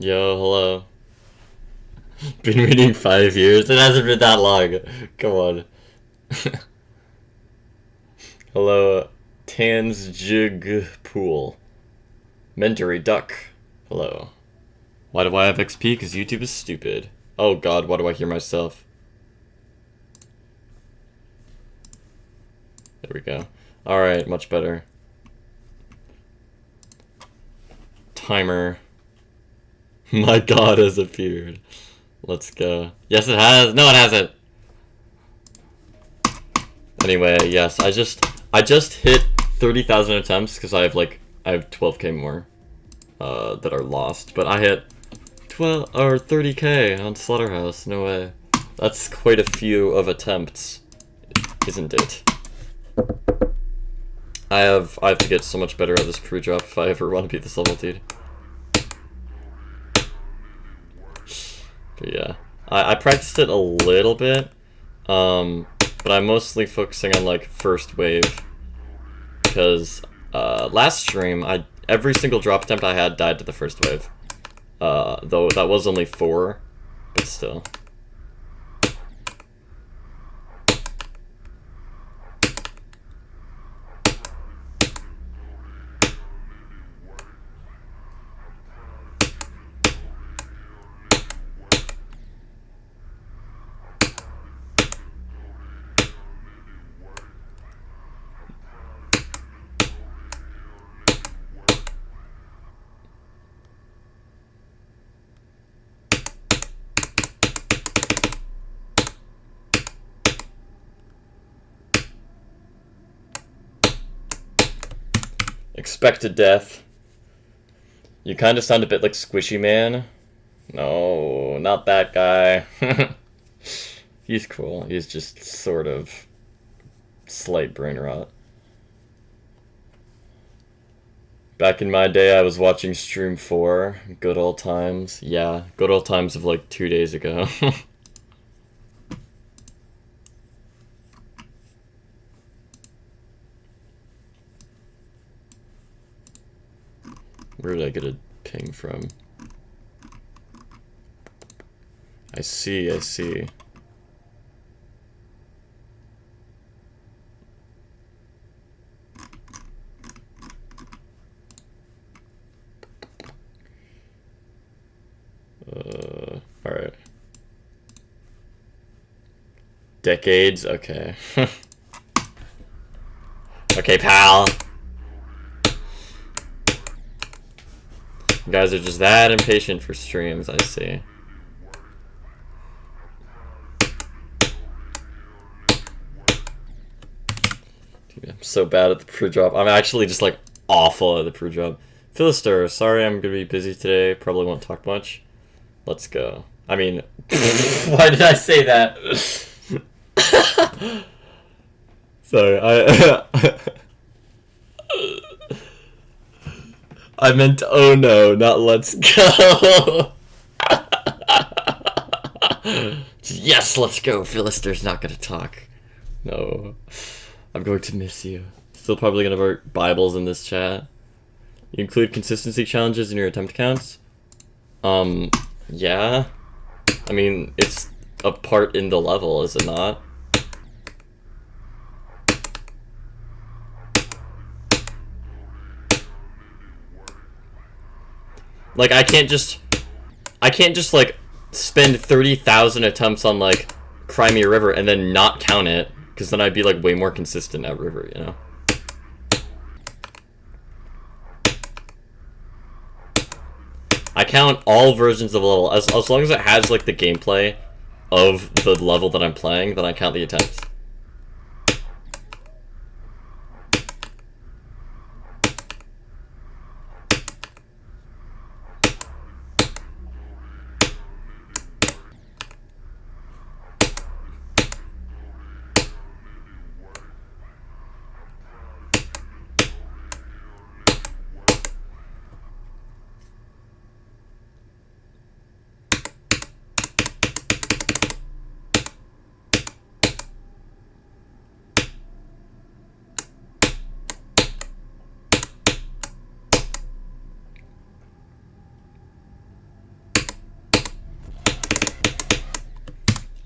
Yo, hello. Been reading 5 years? It hasn't been that long. Come on. Hello, Tans Jig Pool. Mentory Duck. Hello. Why do I have XP? Because YouTube is stupid. Oh god, why do I hear myself? There we go. Alright, much better. Timer. My god has appeared. Let's go. Yes, it has. No, it hasn't. Anyway, yes, I just hit 30,000 attempts because I have 12k more that are lost, but I hit 12 or 30k on Slaughterhouse. No way. That's quite a few of attempts, isn't it? I have to get so much better at this pre-drop if I ever want to beat this level, dude. But yeah, I practiced it a little bit, but I'm mostly focusing on like first wave because last stream every single drop attempt I had died to the first wave, though that was only 4, but still. Expected death. You kind of sound a bit like Squishy Man. No, not that guy. He's cool. He's just sort of slight brain rot. Back in my day, I was watching Stream 4. Good old times. Yeah, good old times of like 2 days ago. Where did I get a ping from? I see. Alright. Decades? Okay. Okay, pal. You guys are just that impatient for streams, I see. Dude, I'm so bad at the pre-drop. I'm actually just like awful at the pre-drop. Philister, sorry I'm gonna be busy today. Probably won't talk much. Let's go. I mean, why did I say that? Sorry, I meant oh no, not let's go. Yes, let's go. Philister's not gonna talk. No, I'm going to miss you. Still probably gonna write Bibles in this chat. You include consistency challenges in your attempt counts? Yeah. I mean, it's a part in the level, is it not? Like, I can't just like spend 30,000 attempts on like Crimea River and then not count it, because then I'd be like way more consistent at River, you know? I count all versions of a level as long as it has like the gameplay of the level that I'm playing, then I count the attempts.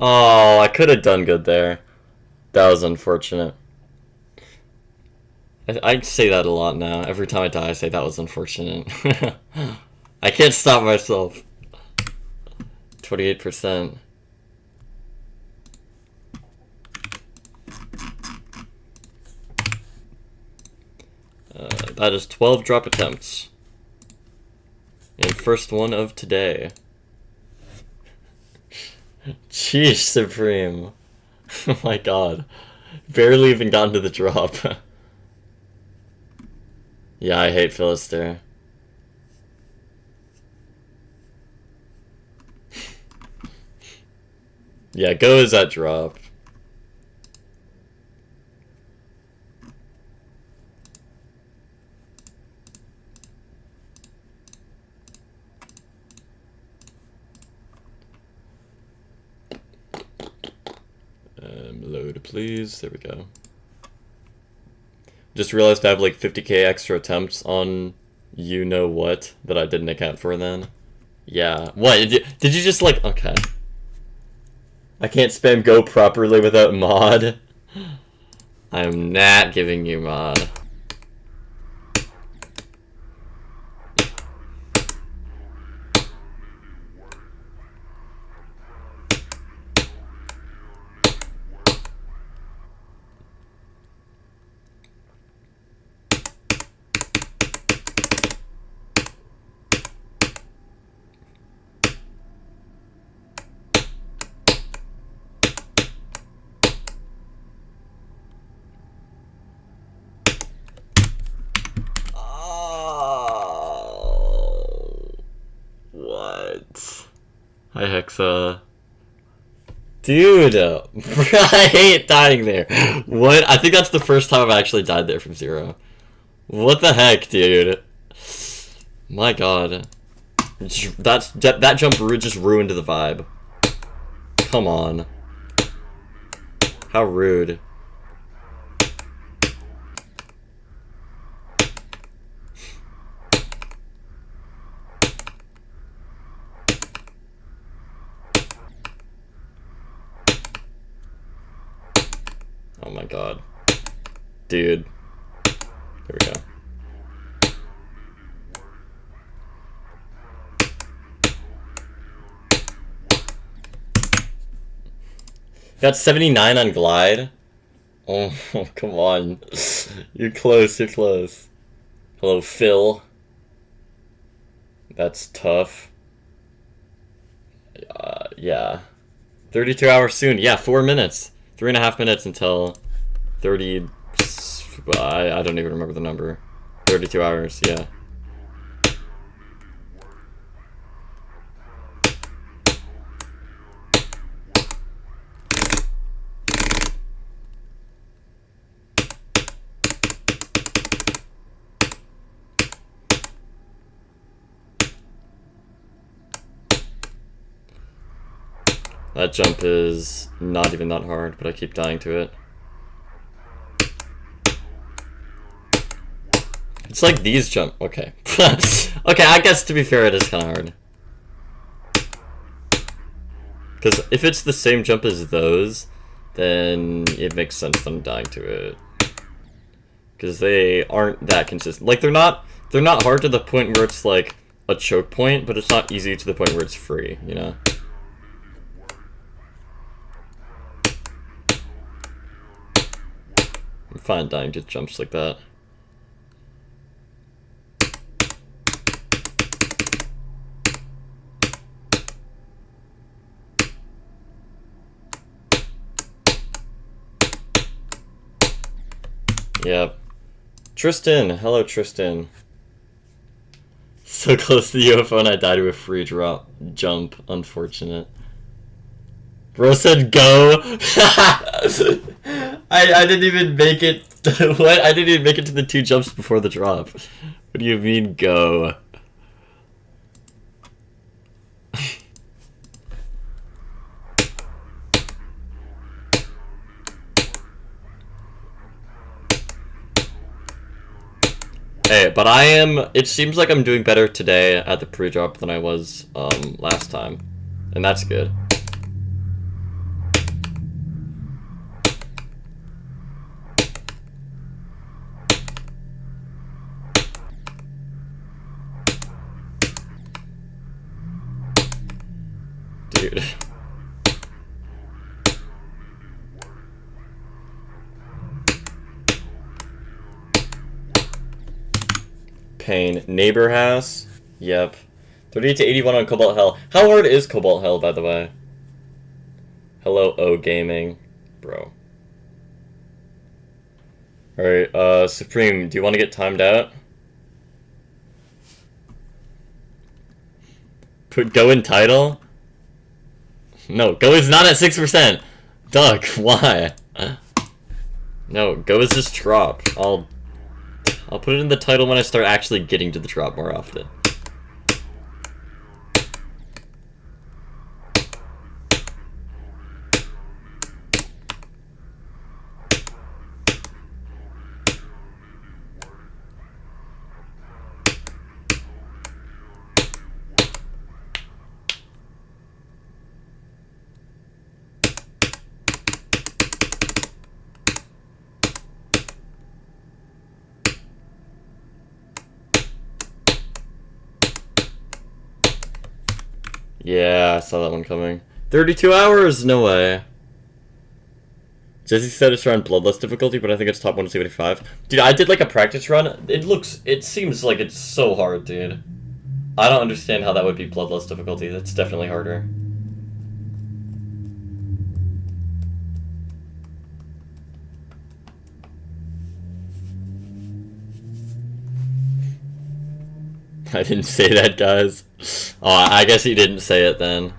Oh, I could have done good there. That was unfortunate. I say that a lot now. Every time I die, I say that was unfortunate. I can't stop myself. 28%. That is 12 drop attempts. And first one of today. Jeez, Supreme. Oh my god. Barely even gotten to the drop. Yeah, I hate Philister. Yeah, go is that drop. Load, please. There we go. Just realized I have like 50k extra attempts on you know what that I didn't account for then. Yeah. What? Did you just like... Okay. I can't spam go properly without mod. I'm not giving you mod. Hi, Hexa. Dude! I hate dying there. What? I think that's the first time I've actually died there from 0. What the heck, dude? My god. That jump just ruined the vibe. Come on. How rude. Oh my god. Dude. There we go. Got 79 on glide. Oh, come on. You're close, you're close. Hello, Phil. That's tough. Yeah. 32 hours soon. Yeah, 4 minutes. 3.5 minutes until 30... I don't even remember the number. 32 hours, yeah. That jump is not even that hard, but I keep dying to it. It's like these jump. Okay. Okay, I guess to be fair, it is kind of hard. Because if it's the same jump as those, then it makes sense that I'm dying to it. Because they aren't that consistent. Like, they're not hard to the point where it's like a choke point, but it's not easy to the point where it's free, you know? I'm fine dying to jumps like that. Yep. Tristan! Hello, Tristan. So close to the UFO and I died to a free drop jump. Unfortunate. Bro said go! I didn't even make it. What? I didn't even make it to the 2 jumps before the drop. What do you mean go? Hey, but I am... It seems like I'm doing better today at the pre-drop than I was last time. And that's good. Pain. Neighbor House. Yep. 38 to 81 on Cobalt Hell. How hard is Cobalt Hell, by the way? Hello, O Gaming. Bro. Alright, Supreme, do you want to get timed out? Put Go in title? No, Go is not at 6%! Doug, why? No, Go is just drop. I'll put it in the title when I start actually getting to the drop more often. Yeah, I saw that one coming. 32 hours? No way. Jesse said it's around Bloodlust difficulty, but I think it's top 1 to 75. Dude, I did like a practice run. It seems like it's so hard, dude. I don't understand how that would be Bloodlust difficulty. That's definitely harder. I didn't say that, guys. Oh, I guess he didn't say it then.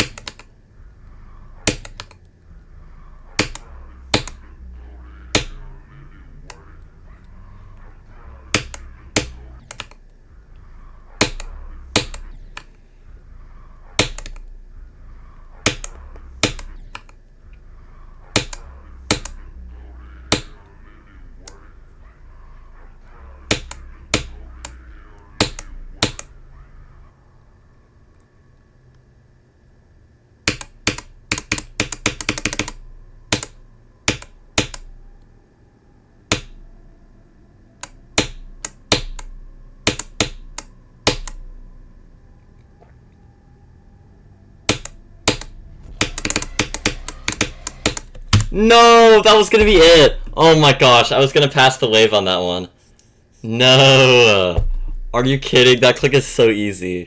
No, that was gonna be it. Oh my gosh, I was gonna pass the wave on that one. No. Are you kidding? That click is so easy.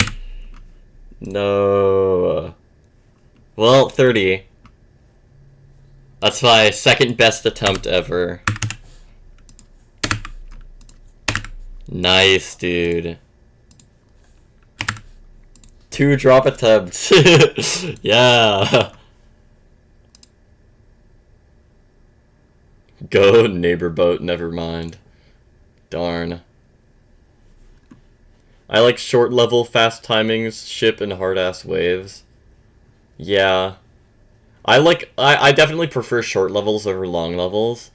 No. Well, 30. That's my second best attempt ever. Nice, dude. 2 drop attempts. Yeah. Go, neighbor boat, never mind. Darn. I like short level, fast timings, ship, and hard-ass waves. Yeah. I definitely prefer short levels over long levels,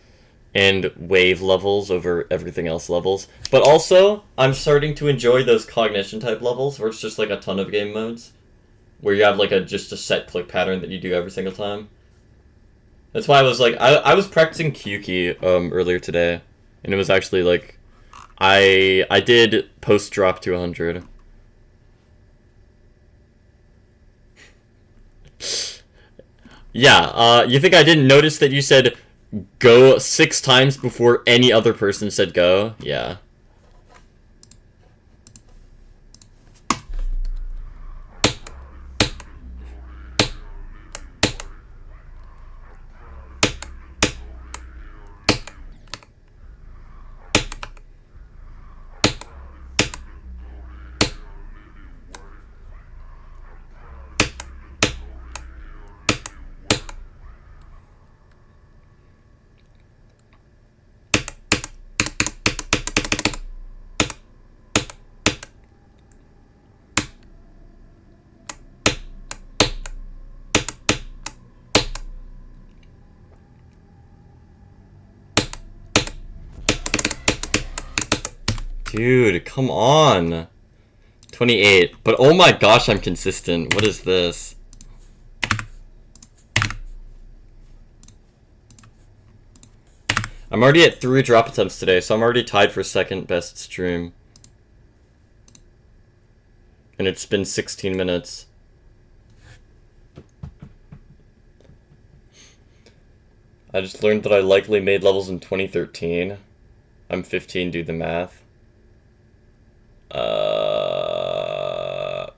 and wave levels over everything else levels. But also, I'm starting to enjoy those cognition type levels, where it's just like a ton of game modes, where you have like just a set click pattern that you do every single time. That's why I was like, I was practicing Q key earlier today, and it was actually like, I did post drop to 100. Yeah, you think I didn't notice that you said go 6 times before any other person said go? Yeah. Dude, come on. 28. But oh my gosh, I'm consistent. What is this? I'm already at 3 drop attempts today, so I'm already tied for second best stream. And it's been 16 minutes. I just learned that I likely made levels in 2013. I'm 15, do the math.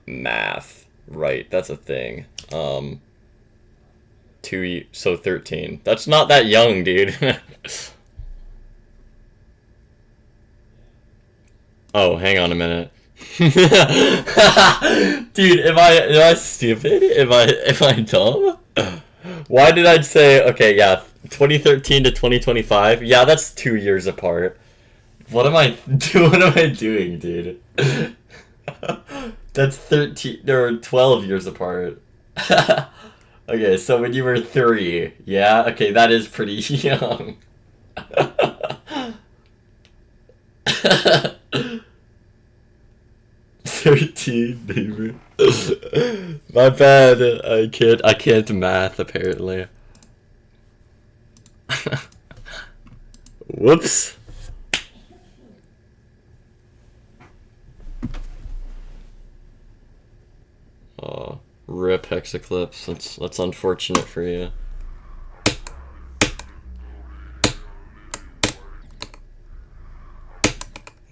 Math. Right, that's a thing. So 13. That's not that young, dude. Oh, hang on a minute. Dude, am I stupid? Am I dumb? Why did I say okay, yeah, 2013 to 2025? Yeah, that's 2 years apart. What am I doing? What am I doing, dude? That's 13 or 12 years apart. Okay, so when you were 3, yeah? Okay, that is pretty young. 13, baby. My bad. I can't math apparently. Whoops. Oh, rip Hexaclips. That's unfortunate for you.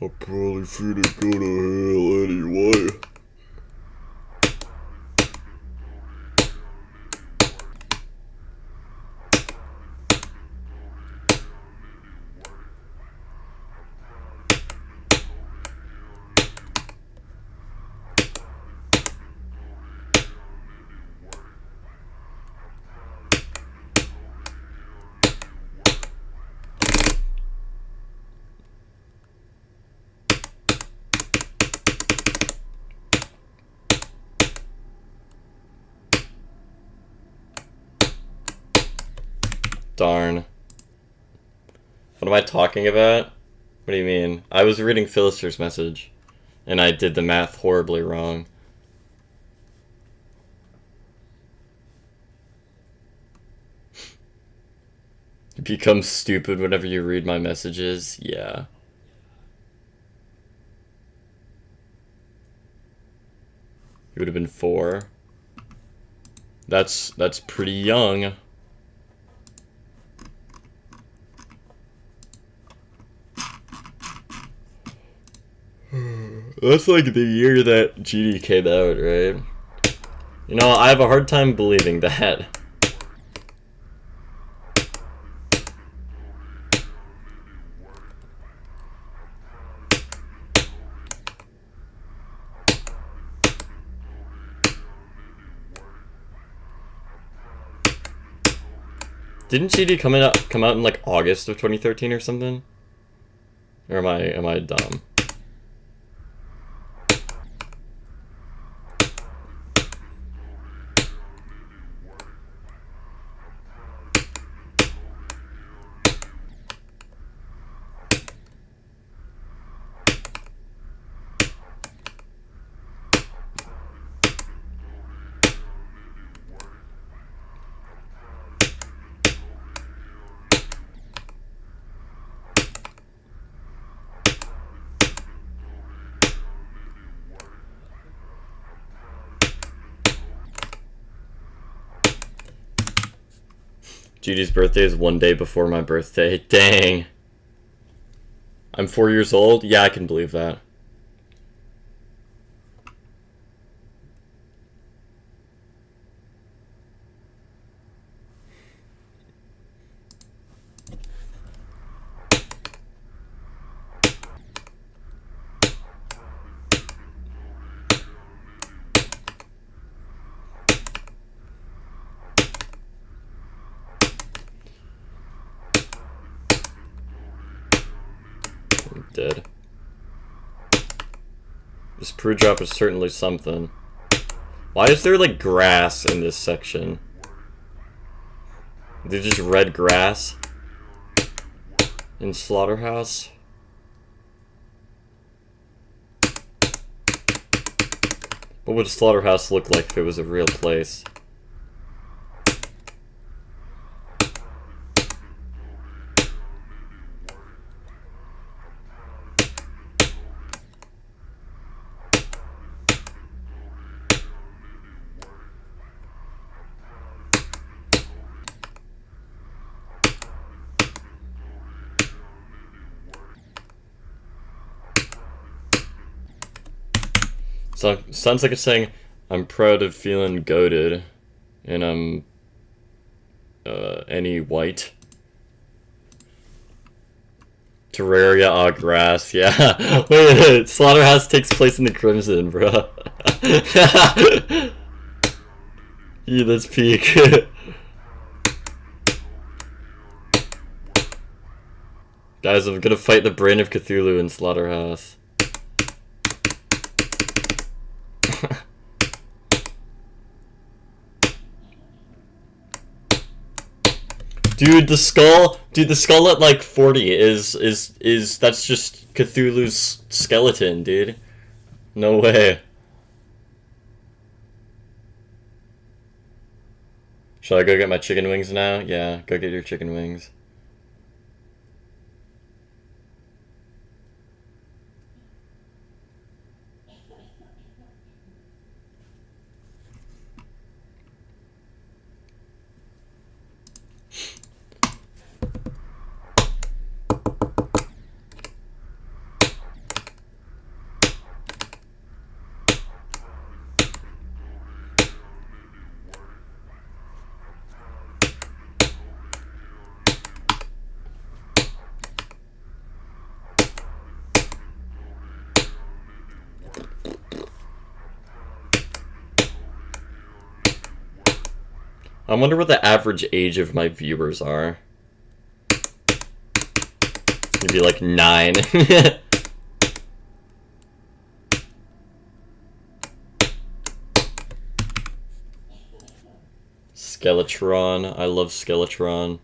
I'll probably finna go to hell anyway. Darn. What am I talking about? What do you mean? I was reading Philister's message, and I did the math horribly wrong. You become stupid whenever you read my messages? Yeah. You would have been 4. That's pretty young. That's like the year that GD came out, right? You know, I have a hard time believing that. Didn't GD come out in like August of 2013 or something? Or am I dumb? GD's birthday is 1 day before my birthday. Dang. I'm 4 years old? Yeah, I can believe that. Dead. This Pru drop is certainly something. Why is there like grass in this section? They just red grass in Slaughterhouse? What would Slaughterhouse look like if it was a real place? So sounds like it's saying, I'm proud of feeling goated, and I'm any white. Terraria, grass, yeah. Wait, Slaughterhouse takes place in the Crimson, bro. Yeah, that's peak. Guys, I'm gonna fight the brain of Cthulhu in Slaughterhouse. Dude, the skull at like 40 is that's just Cthulhu's skeleton, dude. No way. Should I go get my chicken wings now? Yeah, go get your chicken wings. I wonder what the average age of my viewers are. Maybe like 9. Skeletron. I love Skeletron.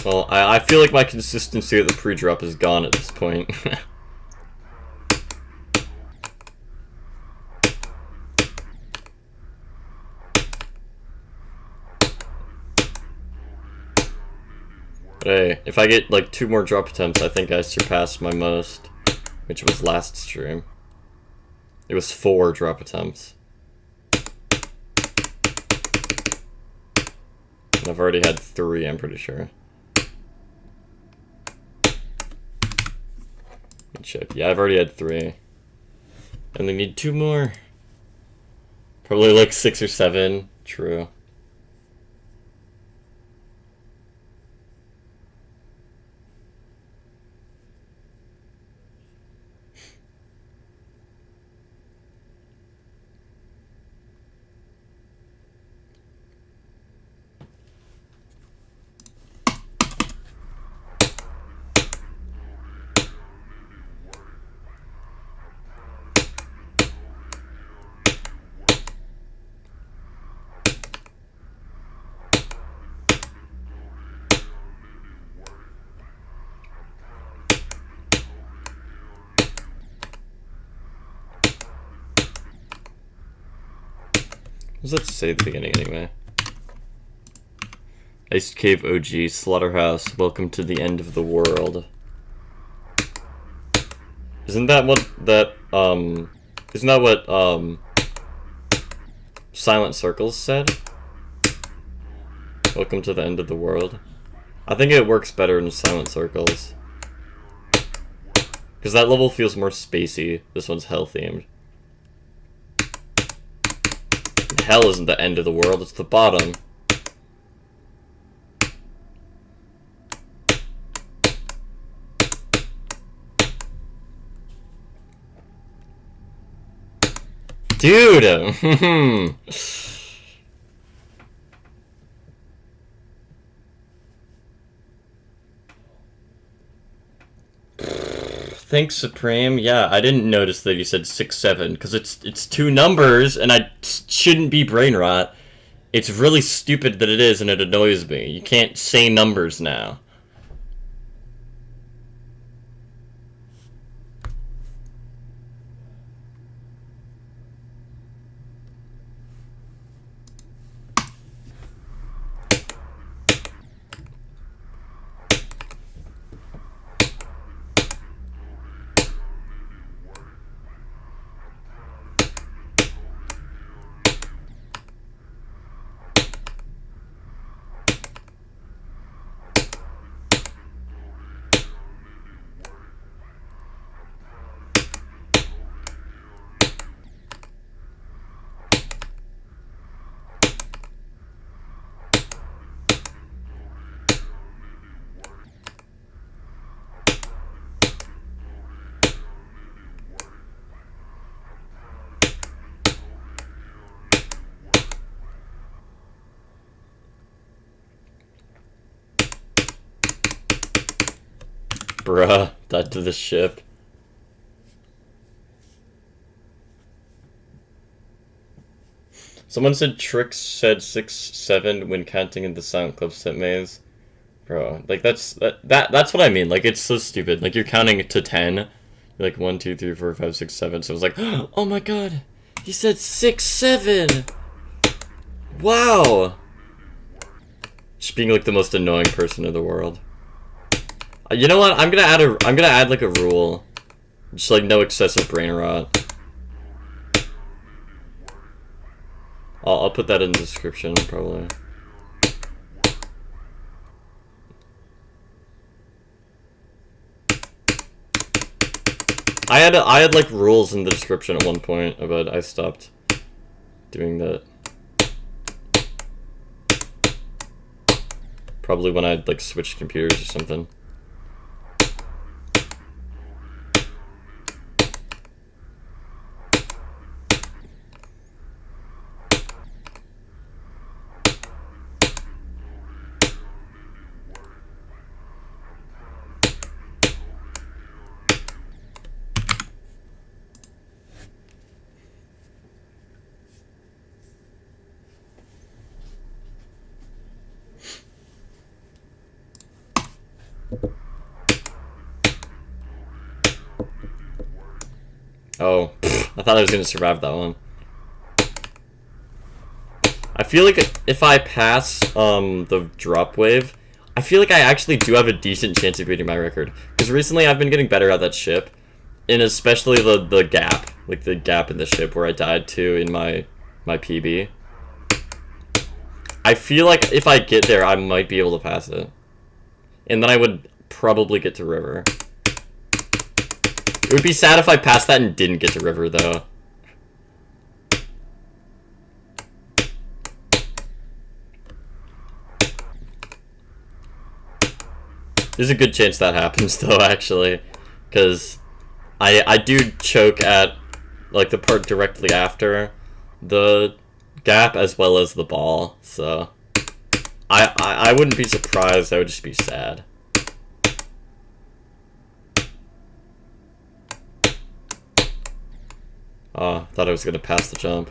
Well, I feel like my consistency at the pre-drop is gone at this point. Hey, if I get like 2 more drop attempts, I think I surpassed my most, which was last stream. It was 4 drop attempts. And I've already had 3, I'm pretty sure. Check. Yeah, I've already had 3. And they need 2 more. Probably like 6 or 7. True. What does that say at the beginning anyway? Ice Cave OG, Slaughterhouse, welcome to the end of the world. Isn't that what Silent Circles said? Welcome to the end of the world. I think it works better in Silent Circles. Because that level feels more spacey. This one's hell themed. Hell isn't the end of the world, it's the bottom. Dude! Thanks, Supreme. Yeah, I didn't notice that you said 6-7, because it's 2 numbers, and I shouldn't be brain rot. It's really stupid that it is, and it annoys me. You can't say numbers now. Bruh, died to the ship. Someone said Trix said 6-7 when counting in the Silent Club set maze. Bro, like that's what I mean. Like it's so stupid. Like you're counting to 10. Like 1, 2, 3, 4, 5, 6, 7. So it was like, oh my god, he said 6-7. Wow. Just being like the most annoying person in the world. You know what? I'm gonna add like a rule, just like no excessive brain rot. I'll put that in the description probably. I had like rules in the description at one point, but I stopped doing that. Probably when I like switched computers or something. Oh, I thought I was gonna survive that one. I feel like if I pass the drop wave, I feel like I actually do have a decent chance of beating my record. Because recently I've been getting better at that ship, and especially the gap, like the gap in the ship where I died to in my PB. I feel like if I get there, I might be able to pass it, and then I would probably get to river. It would be sad if I passed that and didn't get to river, though. There's a good chance that happens, though, actually. Because I do choke at, like, the part directly after the gap as well as the ball, so... I wouldn't be surprised, I would just be sad. Oh, thought I was gonna pass the jump.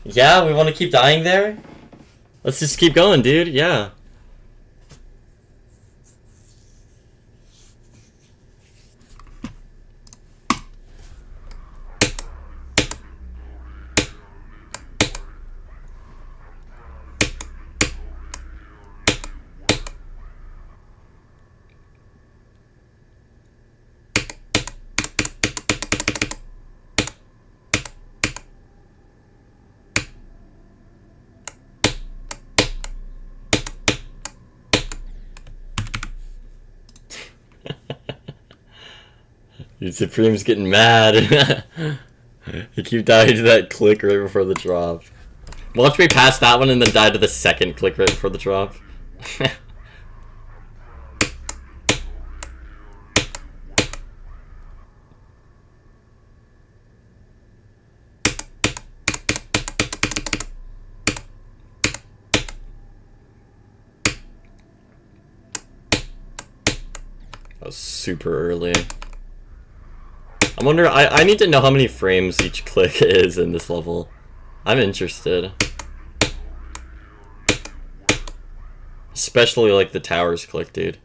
Yeah, we want to keep dying there? Let's just keep going, dude, yeah. Dude, Supreme's getting mad. You keep dying to that click right before the drop. Watch me pass that one and then die to the second click right before the drop. That was super early. I wonder, I need to know how many frames each click is in this level. I'm interested. Especially like the towers click, dude.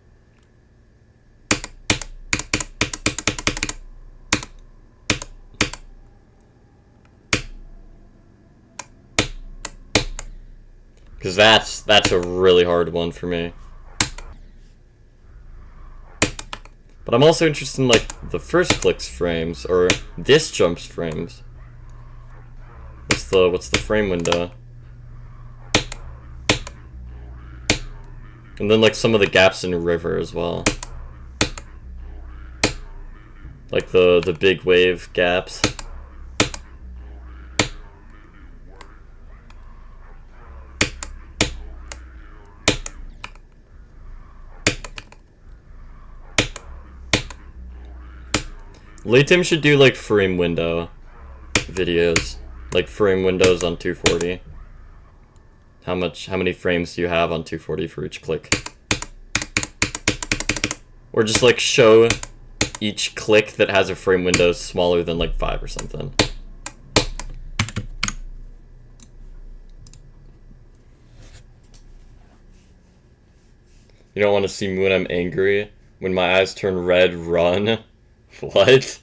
Because that's a really hard one for me. But I'm also interested in, like, the first click's frames, or this jump's frames. What's the frame window? And then, like, some of the gaps in the river as well. Like the big wave gaps. Liam should do like frame window videos. Like frame windows on 240. How many frames do you have on 240 for each click? Or just like show each click that has a frame window smaller than like 5 or something. You don't want to see me when I'm angry? When my eyes turn red, run? What?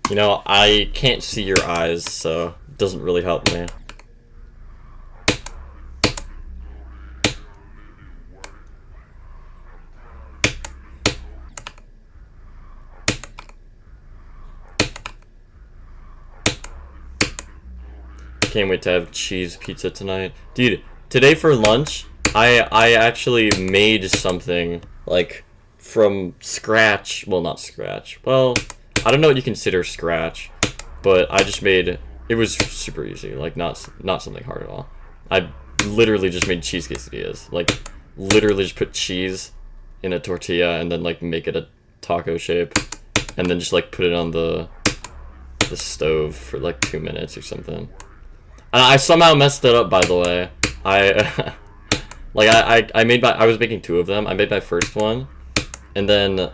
You know, I can't see your eyes, so it doesn't really help me. Can't wait to have cheese pizza tonight. Dude, today for lunch, I actually made something, like, from scratch. Well, not scratch. Well, I don't know what you consider scratch, but I just made... It was super easy, like, not something hard at all. I literally just made cheese quesadillas. Like, literally just put cheese in a tortilla and then, like, make it a taco shape. And then just, like, put it on the stove for, like, 2 minutes or something. I somehow messed it up, by the way. I was making 2 of them. I made my first one, and then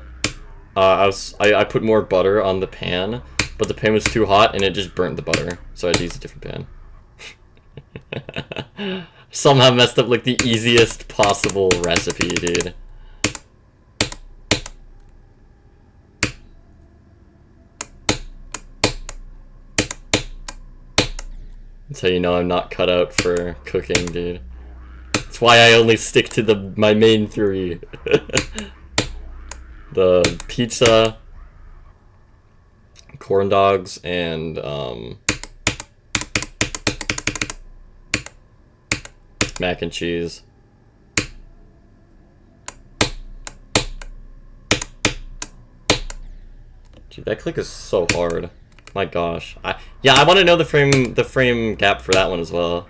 I put more butter on the pan, but the pan was too hot and it just burnt the butter, so I had to use a different pan. Somehow messed up like the easiest possible recipe, dude. That's how you know I'm not cut out for cooking, dude. That's why I only stick to my main 3. The pizza, corn dogs, and mac and cheese. Dude, that click is so hard. My gosh. I want to know the frame gap for that one as well.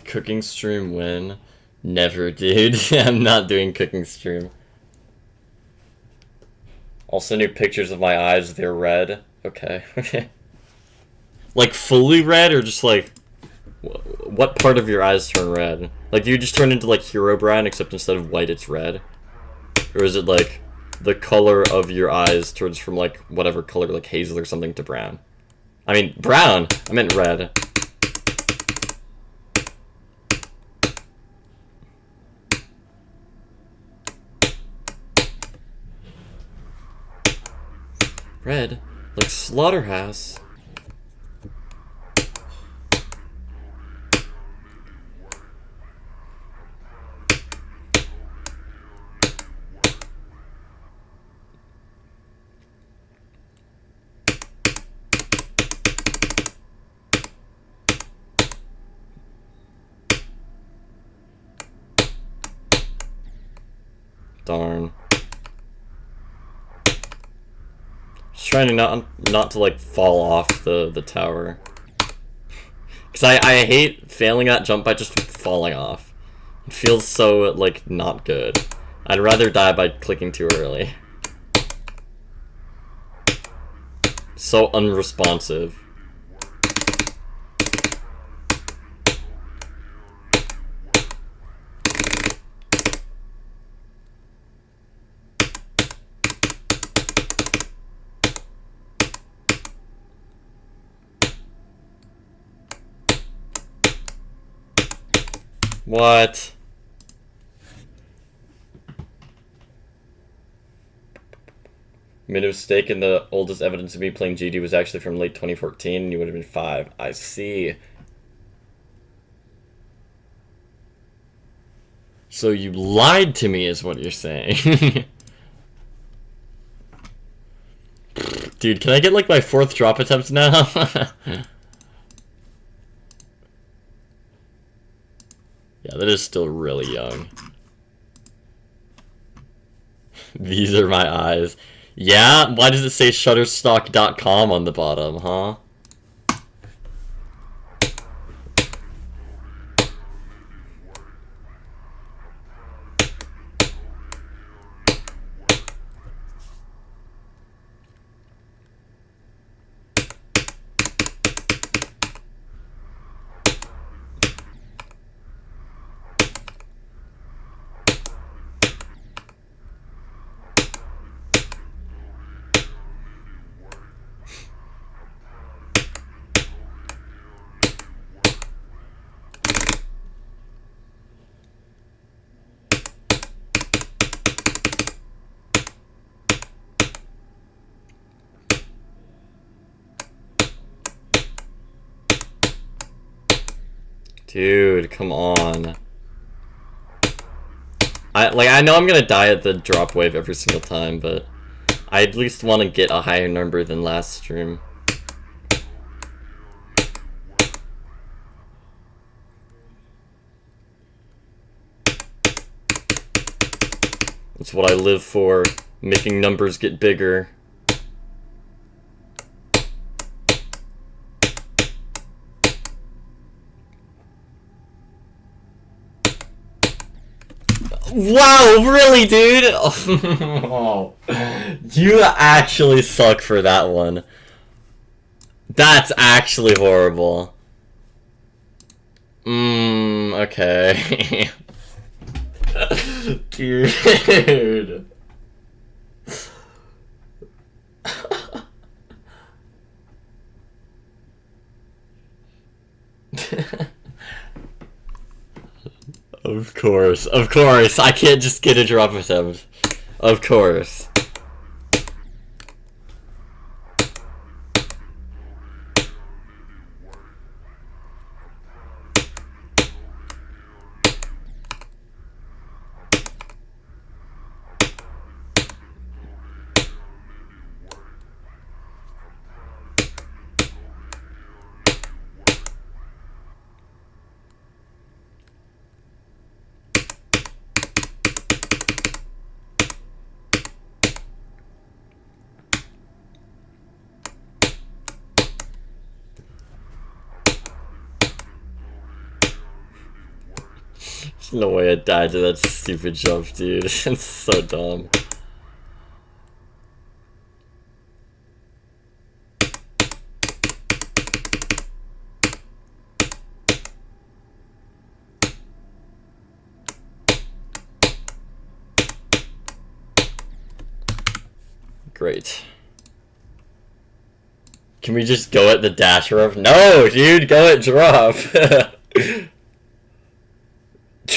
Cooking stream when? Never, dude. I'm not doing cooking stream. I'll send you pictures of my eyes. They're red. Okay, okay. Like fully red, or just like what part of your eyes turn red? Like do you just turn into like Herobrine, except instead of white, it's red? Or is it like the color of your eyes turns from like whatever color, like hazel or something, to brown? I mean brown. I meant red. Red, like Slaughterhouse. Darn. Trying to not to like fall off the tower, because I hate failing that jump by just falling off. It feels so like not good. I'd rather die by clicking too early. So unresponsive. What? Made a mistake, and the oldest evidence of me playing GD was actually from late 2014, and you would have been 5. I see. So you lied to me is what you're saying. Dude, can I get like my 4th drop attempt now? Yeah, that is still really young. These are my eyes. Yeah? Why does it say shutterstock.com on the bottom, huh? Dude, come on. I know I'm gonna die at the drop wave every single time, but I at least want to get a higher number than last stream. That's what I live for, making numbers get bigger. Wow, really, dude? Oh, you actually suck for that one. That's actually horrible. Okay. Dude. Of course, I can't just get a drop attempt. Of course. There's no way I died to that stupid jump, dude. It's so dumb. Great. Can we just go at the dash rope? No, dude, go at drop.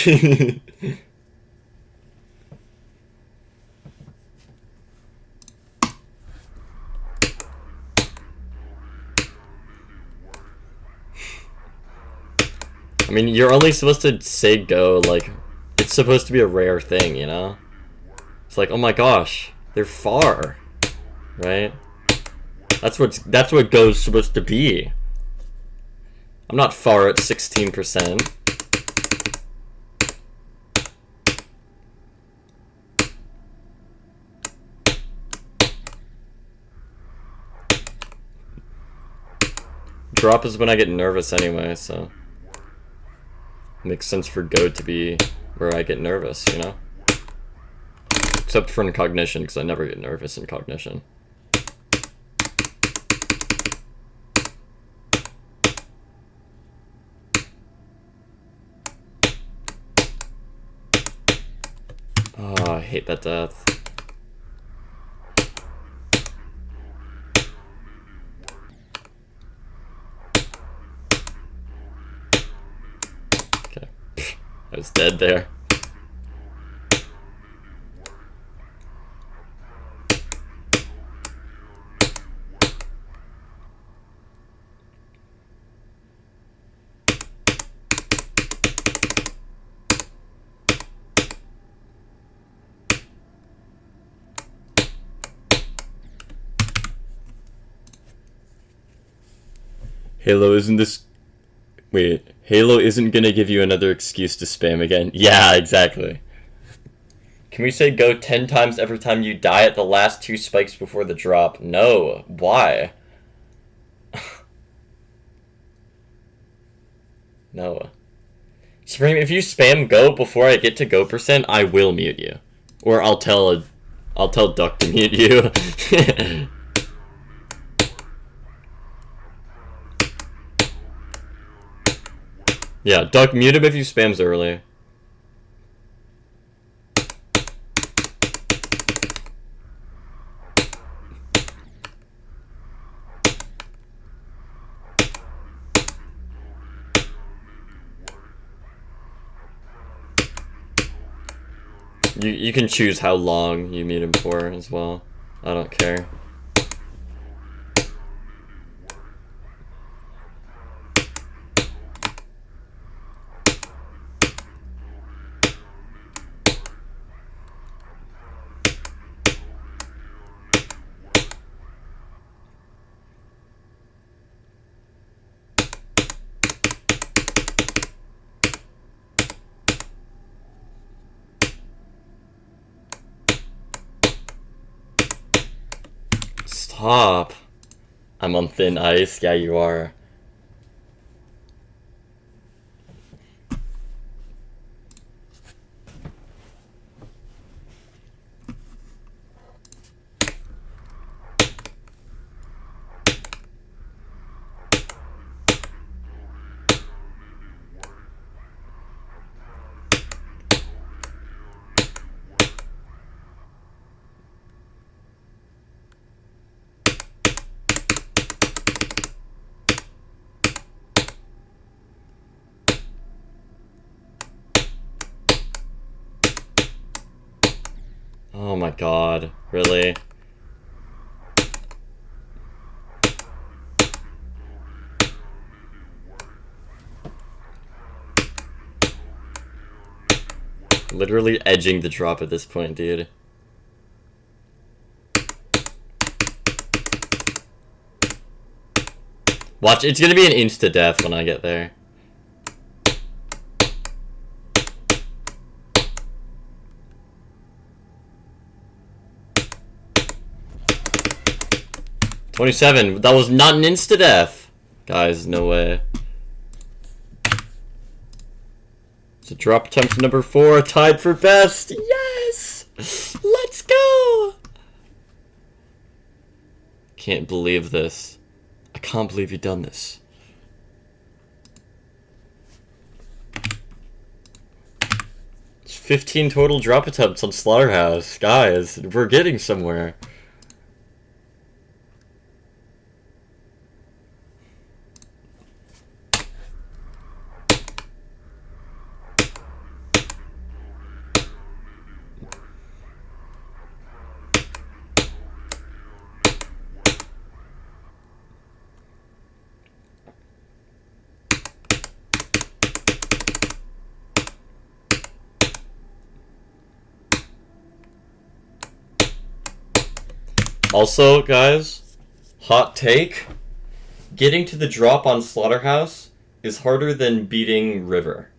I mean, you're only supposed to say go, like, it's supposed to be a rare thing, you know? It's like, oh my gosh, they're far, right? That's what go's supposed to be. I'm not far at 16%. Drop is when I get nervous anyway, so makes sense for go to be where I get nervous, you know? Except for in cognition, because I never get nervous in cognition. Oh, I hate that death. Okay. I was dead there. Halo isn't this... Wait, Halo isn't gonna give you another excuse to spam again. Yeah, exactly. Can we say go 10 times every time you die at the last 2 spikes before the drop? No. Why? No. Supreme, if you spam go before I get to go %, I will mute you. Or I'll tell Duck to mute you. Yeah, Duck, mute him if you spams early. You can choose how long you mute him for as well. I don't care. Stop. I'm on thin ice. Yeah, you are. Oh my god, really? Literally edging the drop at this point, dude. Watch, it's gonna be an insta-death when I get there. $27. That was not an insta-death. Guys, no way. So drop attempt number 4, tied for best. Yes! Let's go! Can't believe this. I can't believe you've done this. It's 15 total drop attempts on Slaughterhouse. Guys, we're getting somewhere. Also, guys, hot take, getting to the drop on Slaughterhouse is harder than beating River.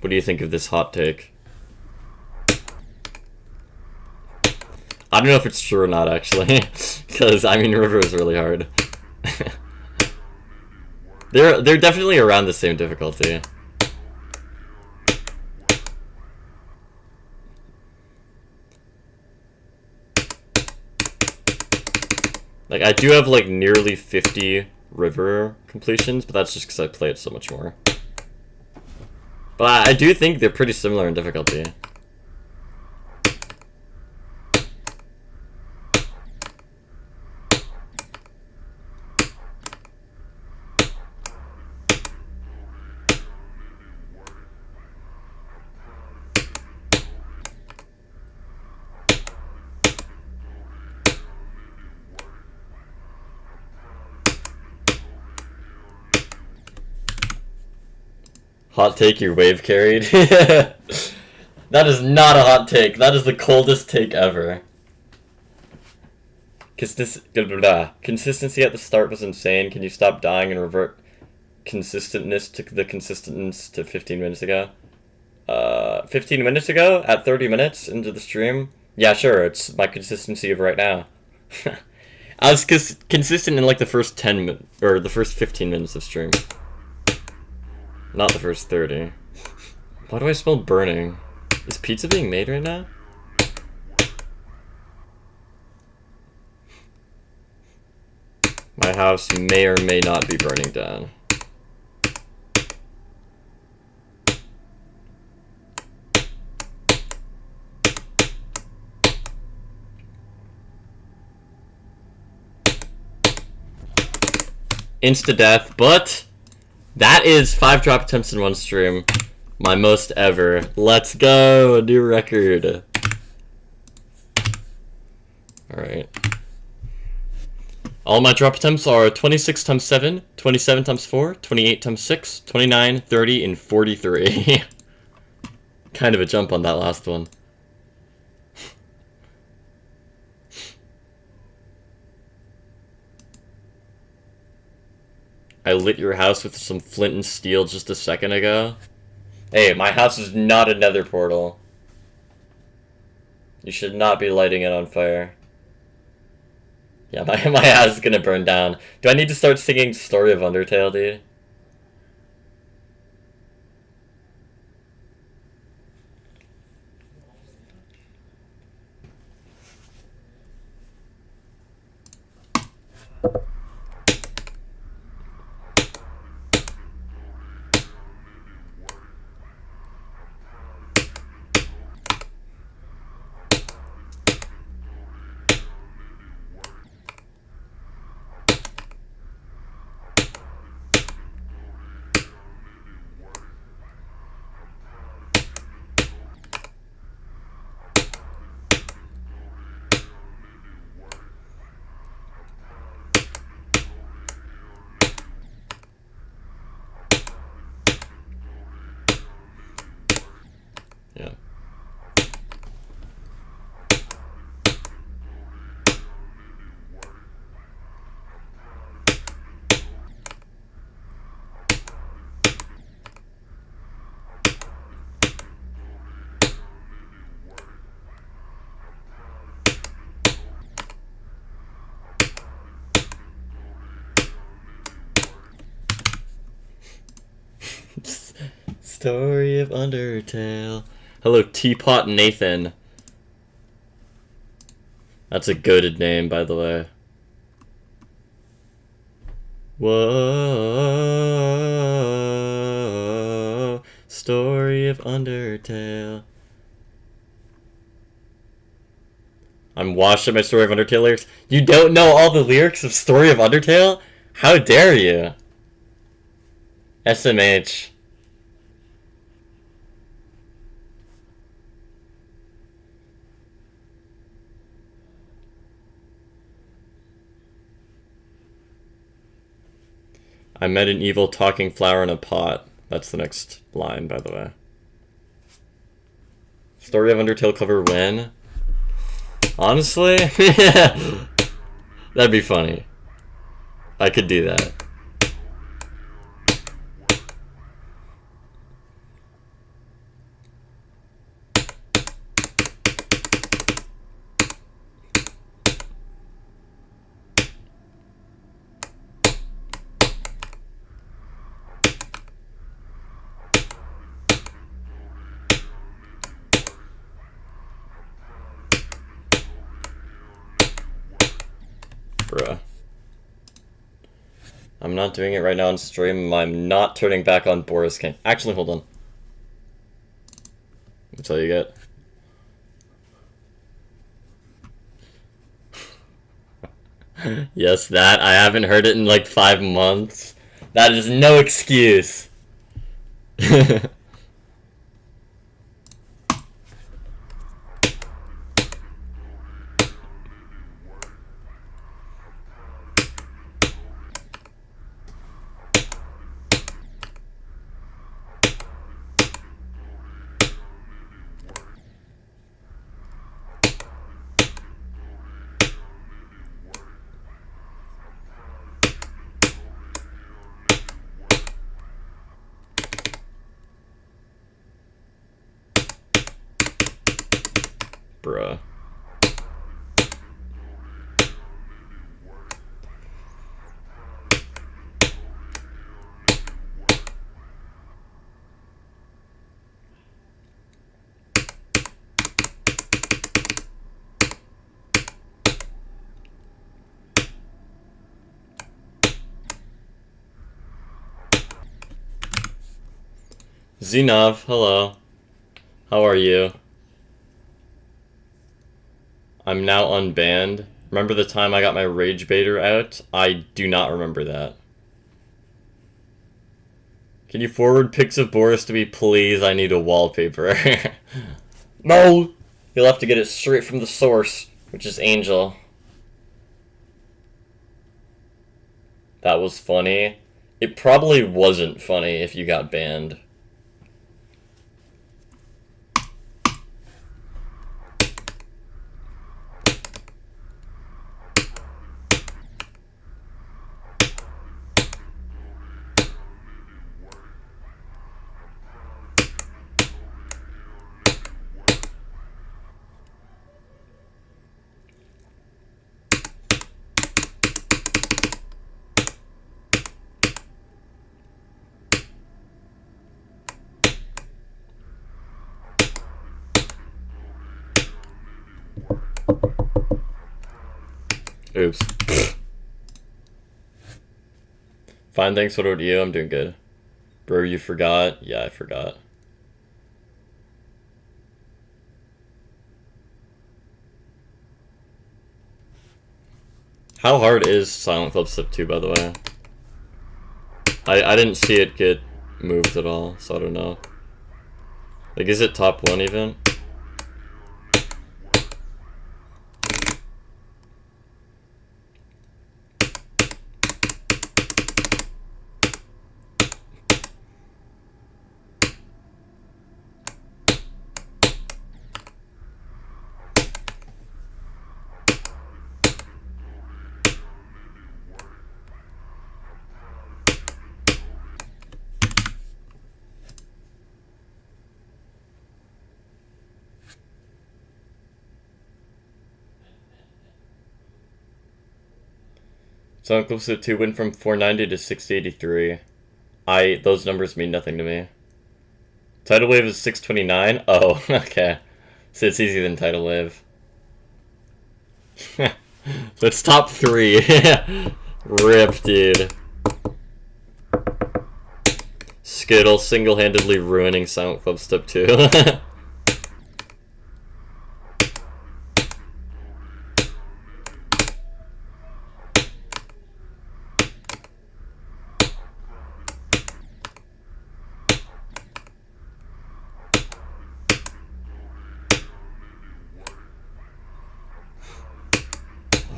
What do you think of this hot take? I don't know if it's true or not, actually, because, I mean, River is really hard. They're definitely around the same difficulty. Like, I do have, like, nearly 50 River completions, but that's just because I play it so much more. But I do think they're pretty similar in difficulty. Hot take, your wave carried. That is not a hot take. That is the coldest take ever. Consistency at the start was insane. Can you stop dying and revert consistentness to the consistentness to 15 minutes ago? 15 minutes ago at 30 minutes into the stream? Yeah, sure. It's my consistency of right now. I was consistent in like the first 10 or the first 15 minutes of stream. Not the first 30. Why do I smell burning? Is pizza being made right now? My house may or may not be burning down. Insta-death, but that is 5 drop attempts in one stream. My most ever. Let's go! A new record. Alright. All my drop attempts are 26 times 7, 27 times 4, 28 times 6, 29, 30, and 43. Kind of a jump on that last one. I lit your house with some flint and steel just a second ago. Hey, my house is not a nether portal. You should not be lighting it on fire. Yeah, my house is gonna burn down. Do I need to start singing Story of Undertale, dude? Yeah. Story of Undertale. Hello, Teapot Nathan. That's a goated name, by the way. Whoa. Story of Undertale. I'm washed at my Story of Undertale lyrics. You don't know all the lyrics of Story of Undertale? How dare you? SMH. I met an evil talking flower in a pot. That's the next line, by the way. Story of Undertale cover when? Honestly? That'd be funny. I could do that. Bruh. I'm not doing it right now on stream. I'm not turning back on Boris King. Actually, hold on. That's all you get. Yes, that. I haven't heard it in like 5 months. That is no excuse. Bruh. Zinov, hello. How are you? I'm now unbanned. Remember the time I got my Rage Baiter out? I do not remember that. Can you forward pics of Boris to me, please? I need a wallpaper. No! You'll have to get it straight from the source, which is Angel. That was funny. It probably wasn't funny if you got banned. Oops. Fine, thanks. What about you? I'm doing good. Bro, you forgot? Yeah, I forgot. How hard is Silent Club Step 2, by the way? I didn't see it get moved at all, so I don't know. Like, is it top 1 even? Silent Club Step 2 went from 490 to 683. Those numbers mean nothing to me. Tidal Wave is 629? Oh, okay. So it's easier than Tidal Wave. That's top 3. Rip, dude. Skittle single-handedly ruining Silent Club Step 2.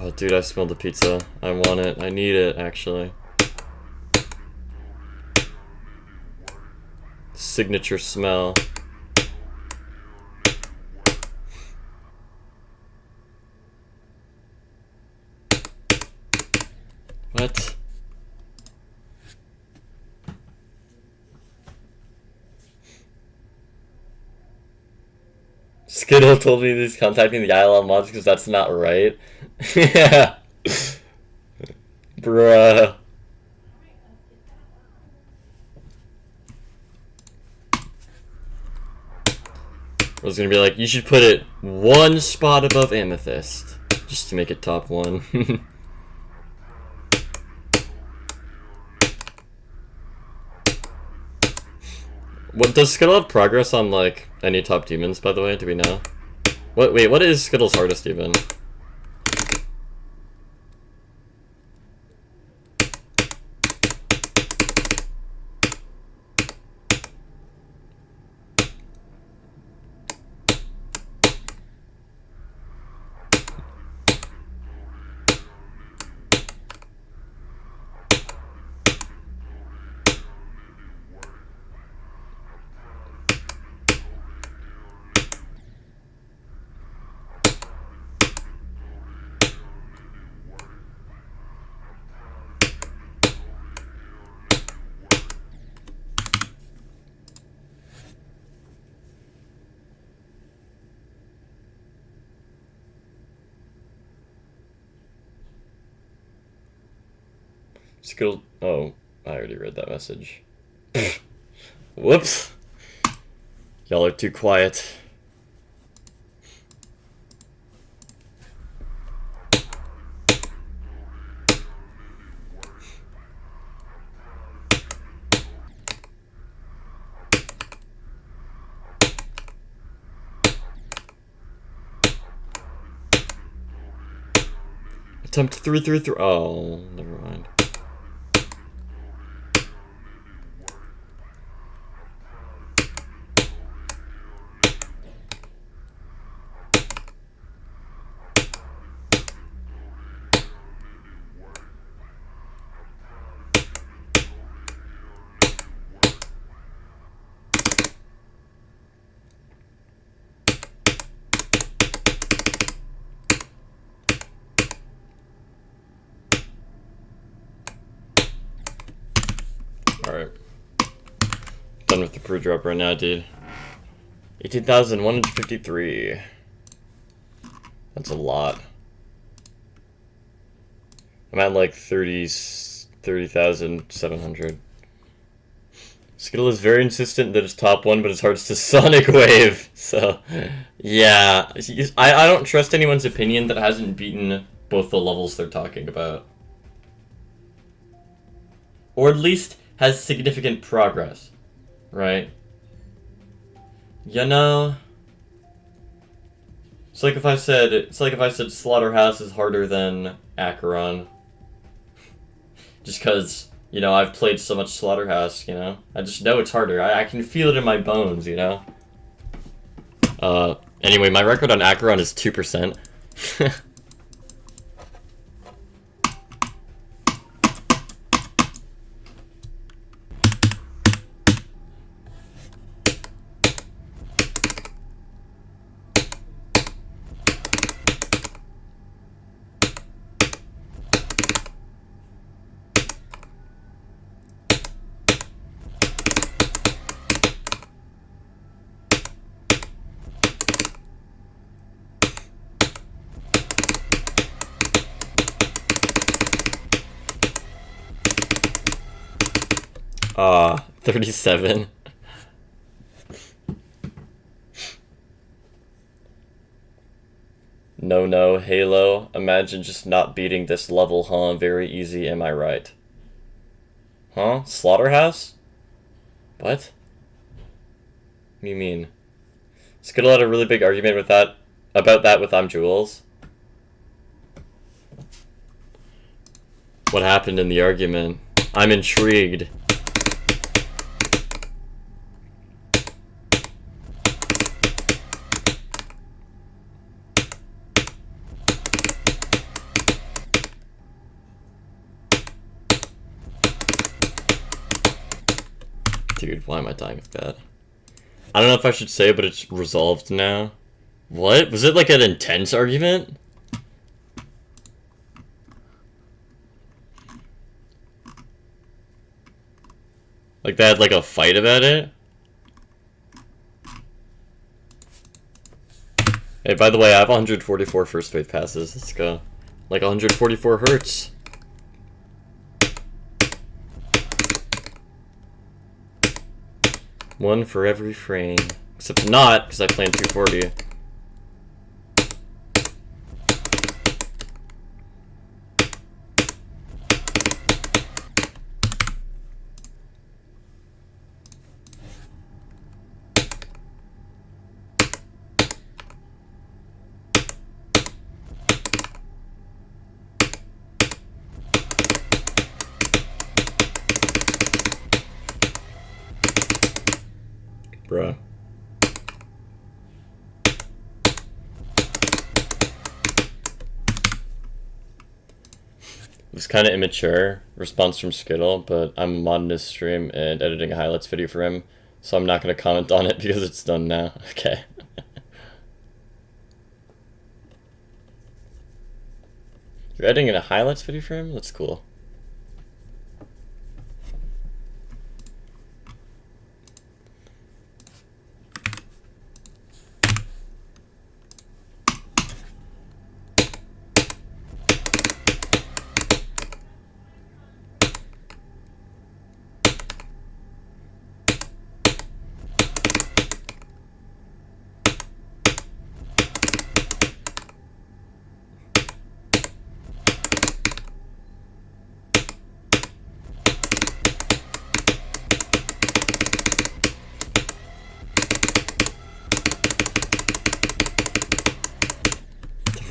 Oh, dude, I smelled the pizza. I want it. I need it, actually. Signature smell. What? Skittle told me he's contacting the ILL mods because that's not right. Yeah. Bruh. I was gonna be like, you should put it one spot above Amethyst, just to make it top 1. What does Skittle have progress on, like, any top demons, by the way? Do we know? Wait, what is Skittle's hardest even? Skittle. Oh, I already read that message. Whoops. Y'all are too quiet. Attempt 333. Oh, never mind. Alright. Done with the pre drop right now, dude. 18,153. That's a lot. I'm at like 30,700. Skittle is very insistent that it's top one, but his heart's to Sonic Wave. So, yeah. I don't trust anyone's opinion that hasn't beaten both the levels they're talking about. Or at least has significant progress, right? You know, it's like if I said Slaughterhouse is harder than Acheron. Just because, you know, I've played so much Slaughterhouse, you know? I just know it's harder. I can feel it in my bones, you know? Anyway, my record on Acheron is 2%. 37. No, Halo. Imagine just not beating this level, huh? Very easy, am I right? Huh? Slaughterhouse? What? What do you mean? Skittle had a really big argument with that, about that with Jules. What happened in the argument? I'm intrigued. Dude, why am I dying with that? I don't know if I should say, but it's resolved now. What? Was it like an intense argument? Like they had like a fight about it? Hey, by the way, I have 144 first wave passes. Let's go. Like 144 hertz. One for every frame. Except not, because I planned 240. Bruh. It was kind of immature response from Skittle, but I'm modding his stream and editing a highlights video for him, so I'm not going to comment on it because it's done now. Okay. You're editing a highlights video for him? That's cool.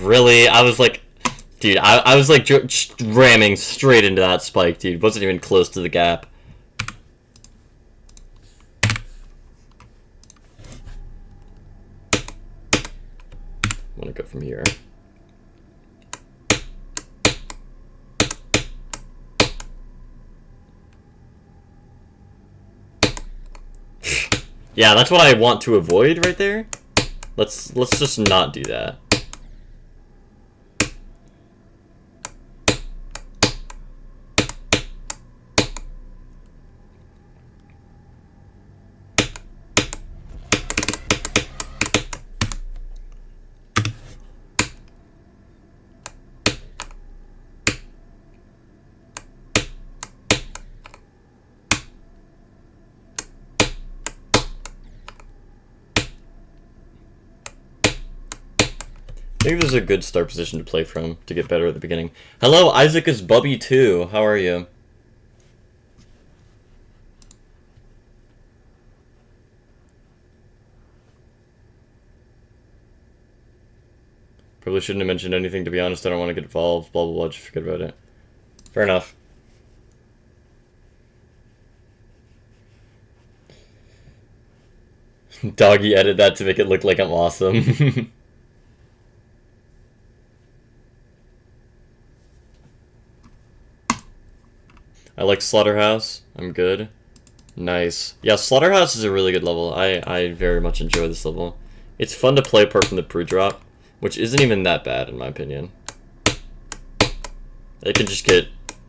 really? I was like, dude, I was like ramming straight into that spike, dude. Wasn't even close to the gap. I'm gonna go from here. Yeah, that's what I want to avoid right there. Let's just not do that. I think this is a good start position to play from to get better at the beginning. Hello, Isaac is Bubby too. How are you? Probably shouldn't have mentioned anything, to be honest. I don't want to get involved. Blah, blah, blah. Just forget about it. Fair enough. Doggy edit that to make it look like I'm awesome. I like Slaughterhouse. I'm good. Nice. Yeah, Slaughterhouse is a really good level. I very much enjoy this level. It's fun to play apart from the pre-drop, which isn't even that bad in my opinion. It can just get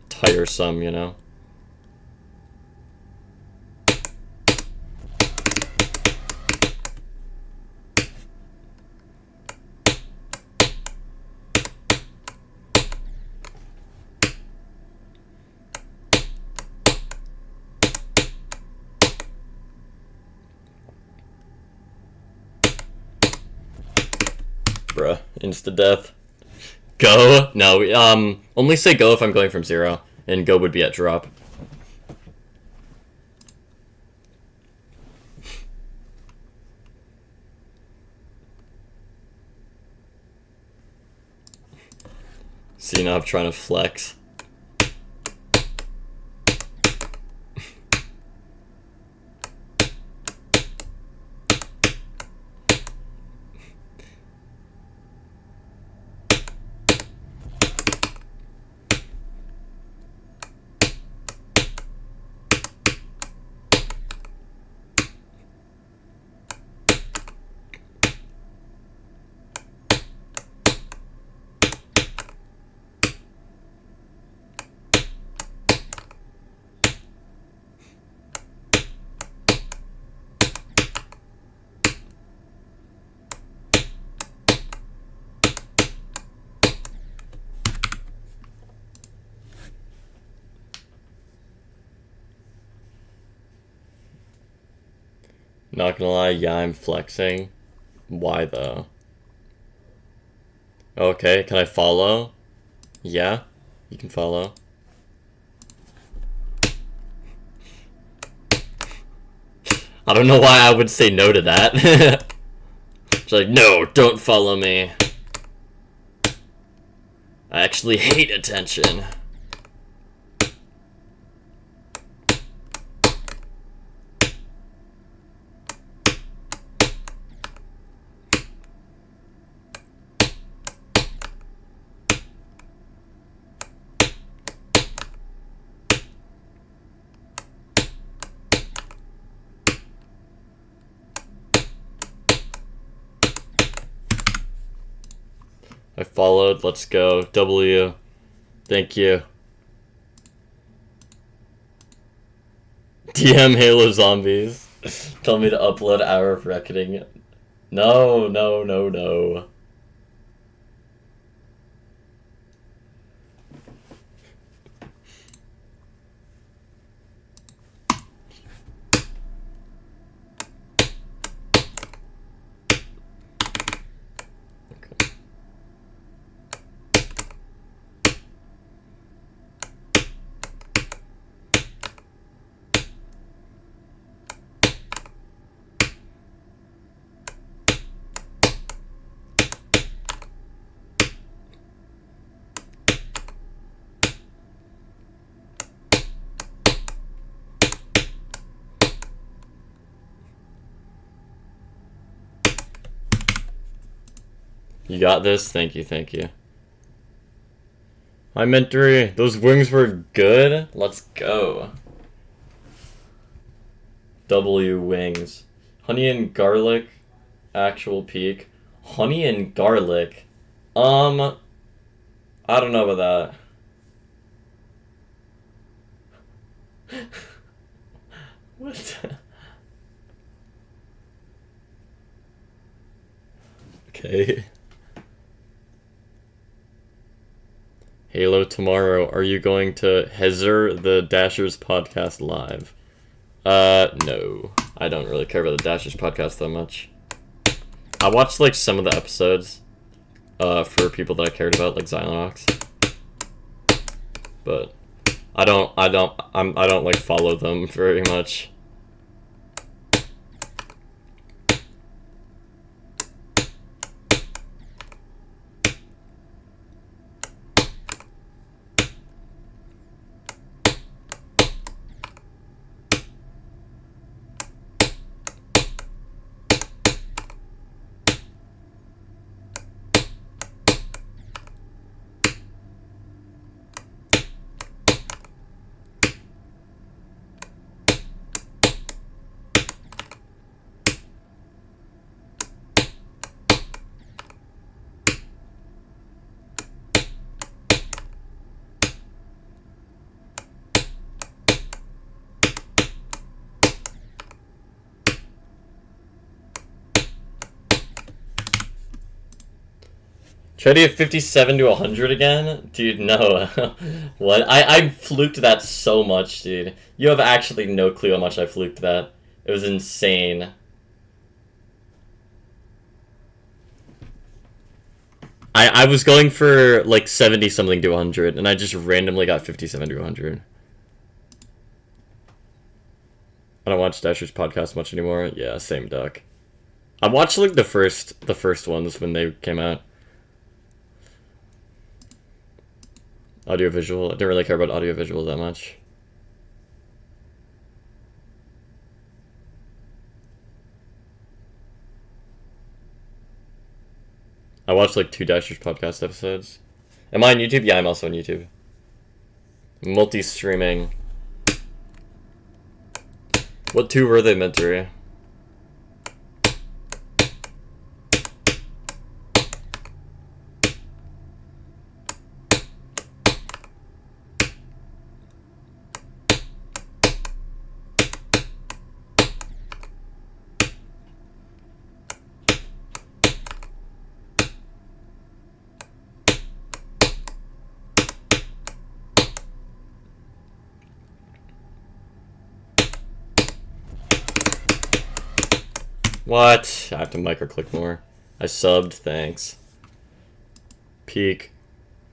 tiresome, you know? Bruh, insta-death. Go? No, only say go if I'm going from 0, and go would be at drop. See, now I'm trying to flex. Not gonna lie, yeah, I'm flexing. Why though? Okay, can I follow? Yeah, you can follow. I don't know why I would say no to that. It's like, no, don't follow me. I actually hate attention. I followed. Let's go. W. Thank you. DM Halo Zombies. Tell me to upload Hour of Reckoning. No, no, no, no. You got this? Thank you, thank you. Hi, Mentory. Those wings were good. Let's go. W wings. Honey and garlic. Actual peak. Honey and garlic. I don't know about that. What? Okay. Halo tomorrow. Are you going to Hezer the Dashers podcast live? No. I don't really care about the Dashers podcast that much. I watched like some of the episodes for people that I cared about, like Xylonox. But I don't like follow them very much. Try to get 57 to 100 again? Dude, no. What? I fluked that so much, dude. You have actually no clue how much I fluked that. It was insane. I was going for like 70 something to 100, and I just randomly got 57 to 100. I don't watch Dasher's podcast much anymore. Yeah, same duck. I watched like the first ones when they came out. Audiovisual. I didn't really care about audiovisual that much. I watched like 2 Dashers podcast episodes. Am I on YouTube? Yeah, I'm also on YouTube. Multi-streaming. What 2 were they meant to be? What? I have to micro-click more. I subbed, thanks. Peak.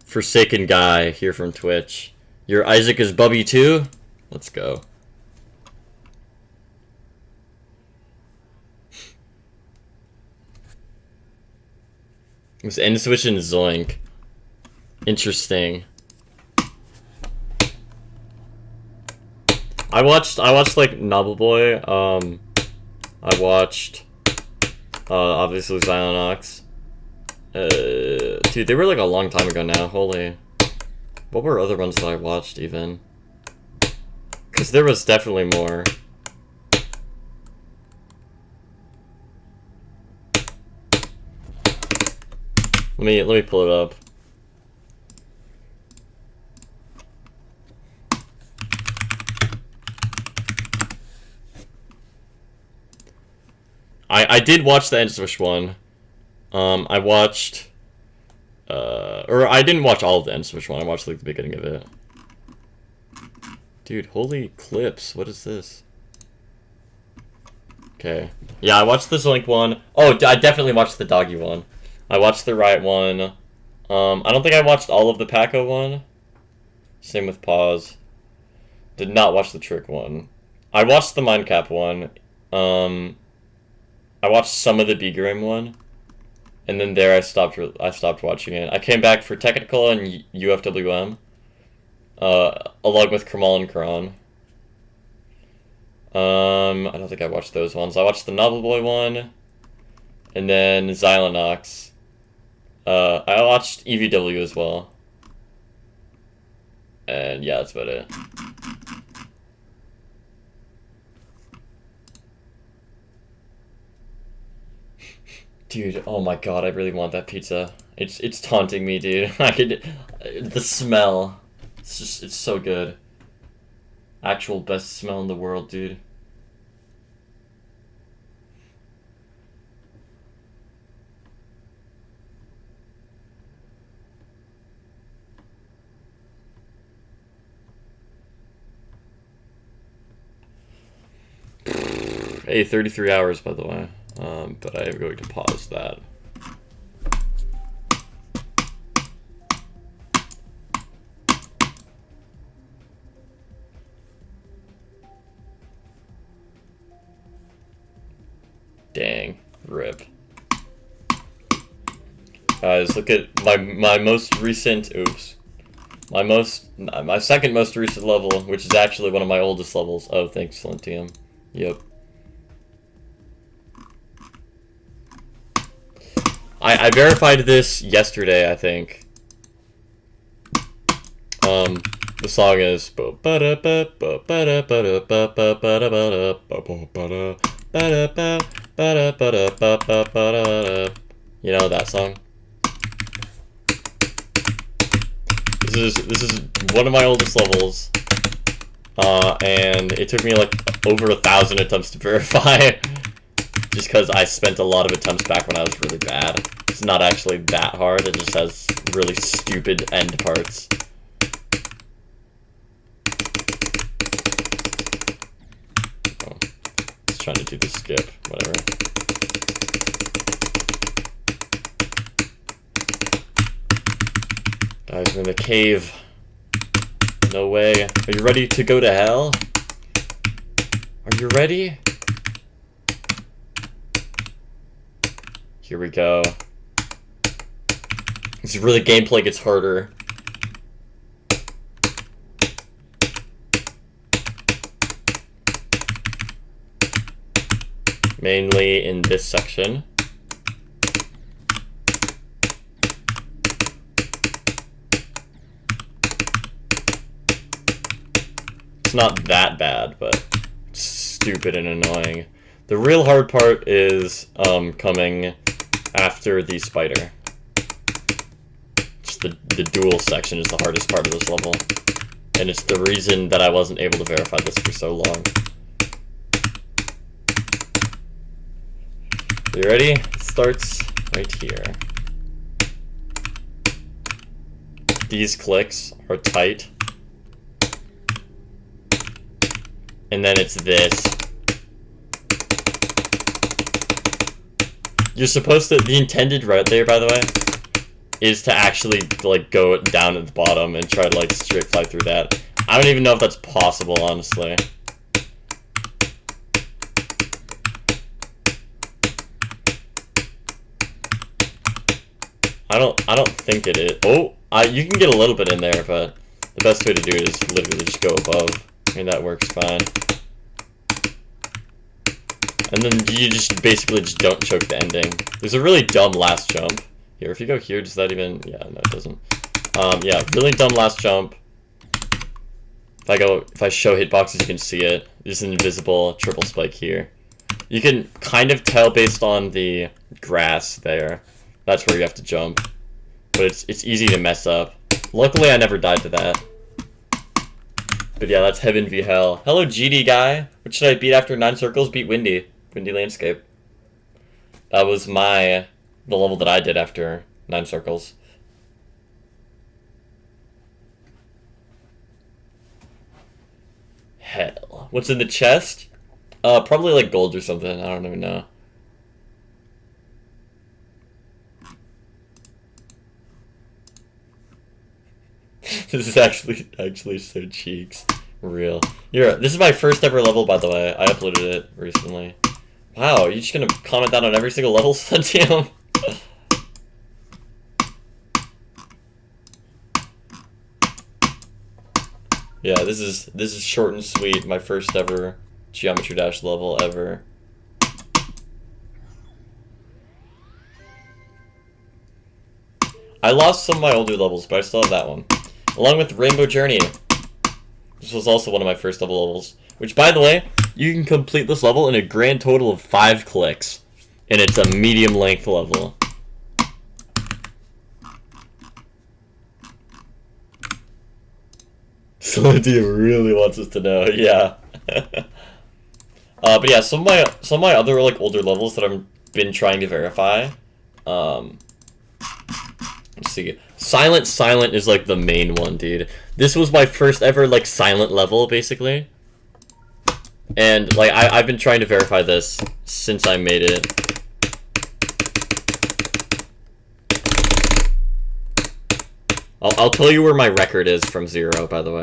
Forsaken guy here from Twitch. Your Isaac is Bubby too? Let's go. It was End Switch and Zoink. Interesting. I watched like Novel Boy. I watched obviously Xylonox. Dude, they were like a long time ago now. Holy. What were other ones that I watched even? Because there was definitely more. Let me pull it up. I did watch the End Switch one. I watched or I didn't watch all of the End Switch one. I watched like the beginning of it. Dude, holy clips. What is this? Okay. Yeah, I watched the Zoink one. Oh, I definitely watched the Doggy one. I watched the Riot one. I don't think I watched all of the Paco one. Same with Pause. Did not watch the Trick one. I watched the Mindcap one. I watched some of the Begram one. And then there I stopped watching it. I came back for Technical and UFWM. Along with Kermal and Karan. I don't think I watched those ones. I watched the Novel Boy one. And then Xylonox. I watched EVW as well. And yeah, that's about it. Dude, oh my god, I really want that pizza. It's taunting me, dude. I could, the smell. It's so good. Actual best smell in the world, dude. Hey, 33 hours, by the way. But I am going to pause that. Dang, rip. Guys, look at my most recent, my second most recent level, which is actually one of my oldest levels. Oh, thanks, Lentium. Yep. I verified this yesterday, I think. The song is you know that song? This is one of my oldest levels. And it took me like over 1,000 attempts to verify. Just because I spent a lot of attempts back when I was really bad. It's not actually that hard, it just has really stupid end parts. Oh, just trying to do the skip, whatever. Guys, we're in the cave. No way. Are you ready to go to hell? Are you ready? Here we go. This is really gameplay gets harder. Mainly in this section. It's not that bad, but it's stupid and annoying. The real hard part is coming after the spider. Just the duel section is the hardest part of this level. And it's the reason that I wasn't able to verify this for so long. You ready? It starts right here. These clicks are tight. And then it's this. You're supposed to, the intended route there, by the way, is to actually, like, go down at the bottom and try to, like, straight fly through that. I don't even know if that's possible, honestly. I don't think it is. Oh, you can get a little bit in there, but the best way to do it is literally just go above. I mean, that works fine. And then you just basically just don't choke the ending. There's a really dumb last jump. Here, if you go here, does that even... Yeah, no, it doesn't. Yeah, really dumb last jump. If I show hitboxes, you can see it. There's an invisible triple spike here. You can kind of tell based on the grass there. That's where you have to jump. But it's easy to mess up. Luckily, I never died to that. But yeah, that's Heaven v Hell. Hello, GD guy. What should I beat after 9 circles? Beat Windy. Windy Landscape. That was the level that I did after 9 circles. Hell. What's in the chest? Probably like gold or something. I don't even know. This is actually so cheeks. Real. This is my first ever level, by the way. I uploaded it recently. Wow, you're just gonna comment that on every single level? Damn. Yeah, this is short and sweet. My first ever Geometry Dash level ever. I lost some of my older levels, but I still have that one. Along with Rainbow Journey. This was also one of my first level levels. Which, by the way, you can complete this level in a grand total of 5 clicks. And it's a medium length level. Slaughterhouse really wants us to know, yeah. But yeah, some of my other like older levels that I've been trying to verify. Let's see. Silent is like the main one, dude. This was my first ever like silent level, basically. And like I've been trying to verify this since I made it. I'll tell you where my record is from 0, by the way.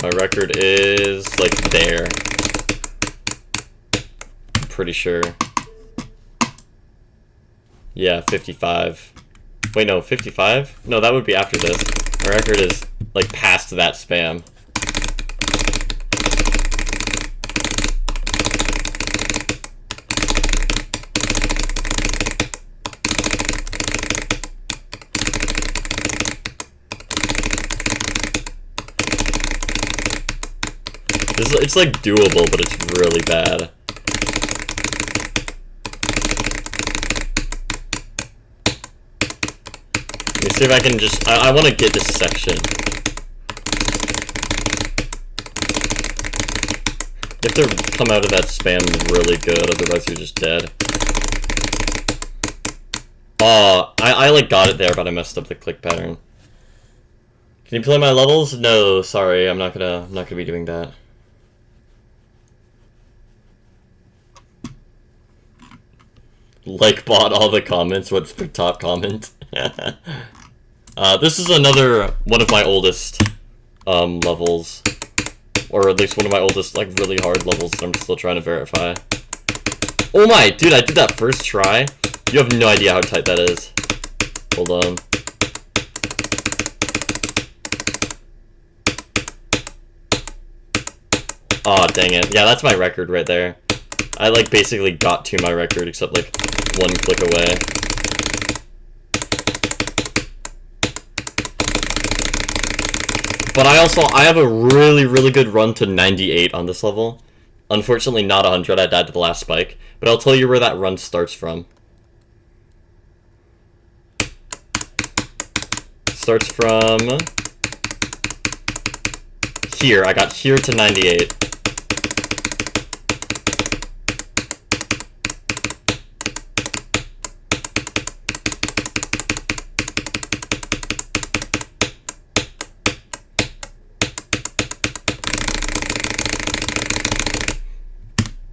My record is, like, there. I'm pretty sure. Yeah, 55. Wait, no, 55? No, that would be after this. My record is, like, past that spam. It's like doable, but it's really bad. Let me see if I can just... I want to get this section. You have to come out of that spam really good, otherwise you're just dead. Oh, I like got it there, but I messed up the click pattern. Can you play my levels? No, sorry, I'm not gonna be doing that. Like bot all the comments. What's the top comment? This is another one of my oldest levels, or at least one of my oldest like really hard levels that I'm still trying to verify. Oh my, dude! I did that first try. You have no idea how tight that is. Hold on. Aw, dang it. Yeah, that's my record right there. I like basically got to my record except like one click away. But I have a really good run to 98 on this level. Unfortunately not 100, I died to the last spike. But I'll tell you where that run starts from. Starts from here. I got here to 98.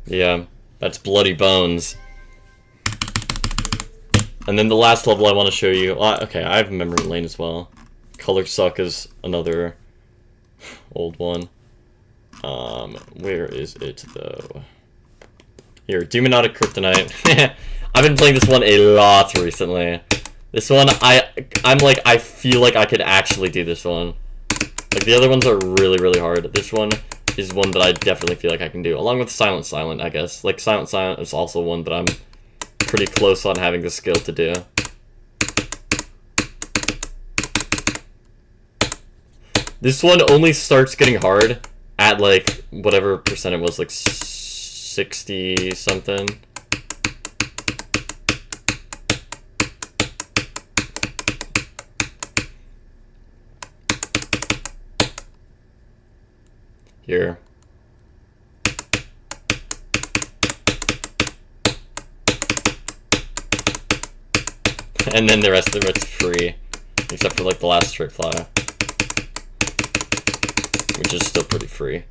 Yeah, that's bloody bones. And then the last level I want to show you... okay, I have Memory Lane as well. Color Suck is another old one. Where is it, though? Here, Demonotic Kryptonite. I've been playing this one a lot recently. This one, I'm like, I feel like I could actually do this one. Like, the other ones are really hard. This one is one that I definitely feel like I can do, along with Silent, I guess. Like, Silent is also one that I'm pretty close on having the skill to do. This one only starts getting hard at, like, whatever percent it was, like 60-something. Here. And then the rest of it's free. Except for like the last trick fly. Which is still pretty free.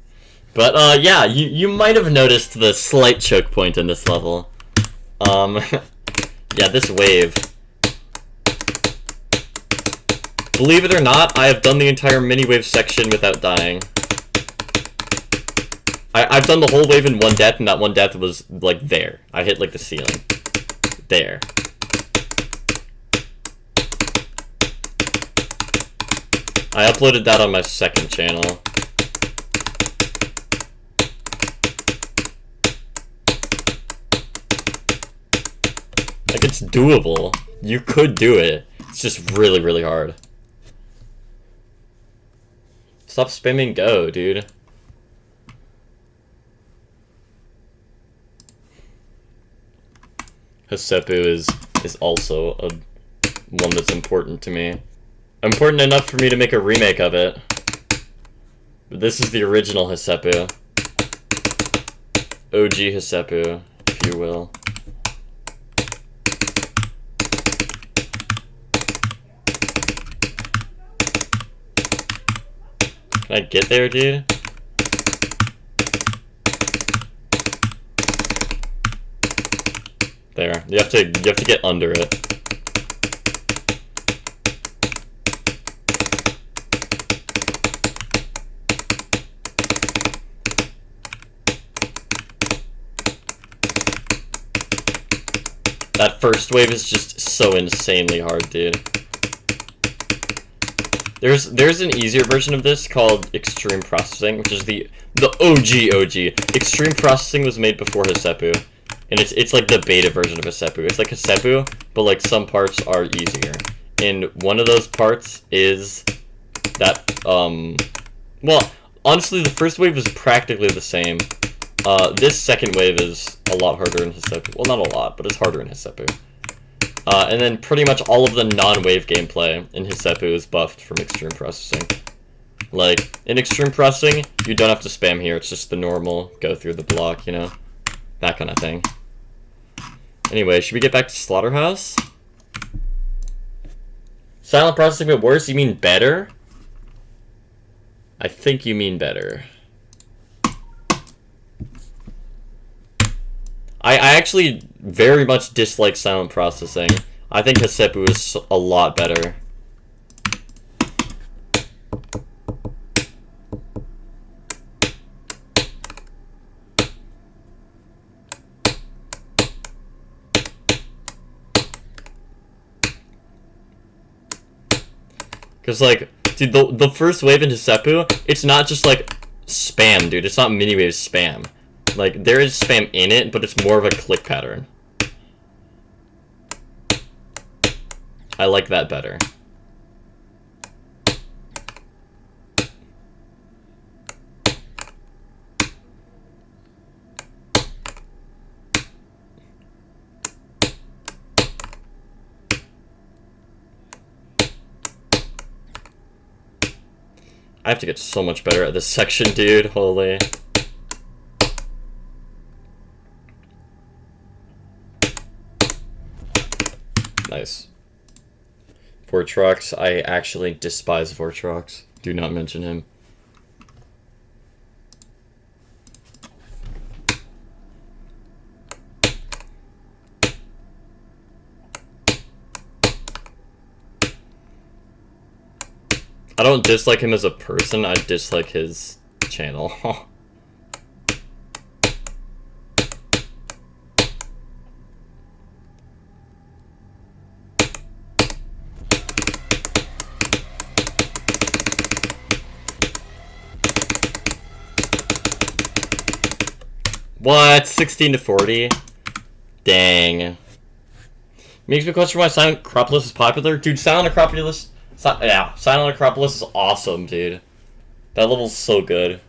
But yeah, you might have noticed the slight choke point in this level. Yeah, this wave. Believe it or not, I have done the entire mini wave section without dying. I've done the whole wave in one death, and that one death was, like, there. I hit, like, the ceiling. There. I uploaded that on my second channel. Like, it's doable. You could do it. It's just really, really hard. Stop spamming Go, dude. Hsepu is also one that's important to me. Important enough for me to make a remake of it. But this is the original Hsepu. OG Hsepu, if you will. Can I get there, dude? There. You have to get under it. That first wave is just so insanely hard, dude. There's an easier version of this called Extreme Processing, which is the OG. Extreme Processing was made before Hsepu, and it's like the beta version of Hsepu. It's like Hsepu, but like some parts are easier. And one of those parts is that well, honestly, the first wave is practically the same. This second wave is a lot harder in Hsepu. Well, not a lot, but it's harder in Hsepu. And then pretty much all of the non-wave gameplay in Hsepu is buffed from Extreme Processing. Like, in Extreme Processing, you don't have to spam here, it's just the normal, go through the block, you know? That kind of thing. Anyway, should we get back to Slaughterhouse? Silent Processing but worse? You mean better? I think you mean better. I actually very much dislike silent processing. I think Hsepu is a lot better. Because, like, dude, the first wave in Hsepu, it's not just, like, spam, dude. It's not mini-wave spam. Like, there is spam in it, but it's more of a click pattern. I like that better. I have to get so much better at this section, dude. Holy. Nice. Vortrox. I actually despise Vortrox. Do not mention him. I don't dislike him as a person, I dislike his channel. What? 16 to 40? Dang. Makes me question why Silent Acropolis is popular. Dude, Silent Acropolis... yeah, Silent Acropolis is awesome, dude. That level's so good.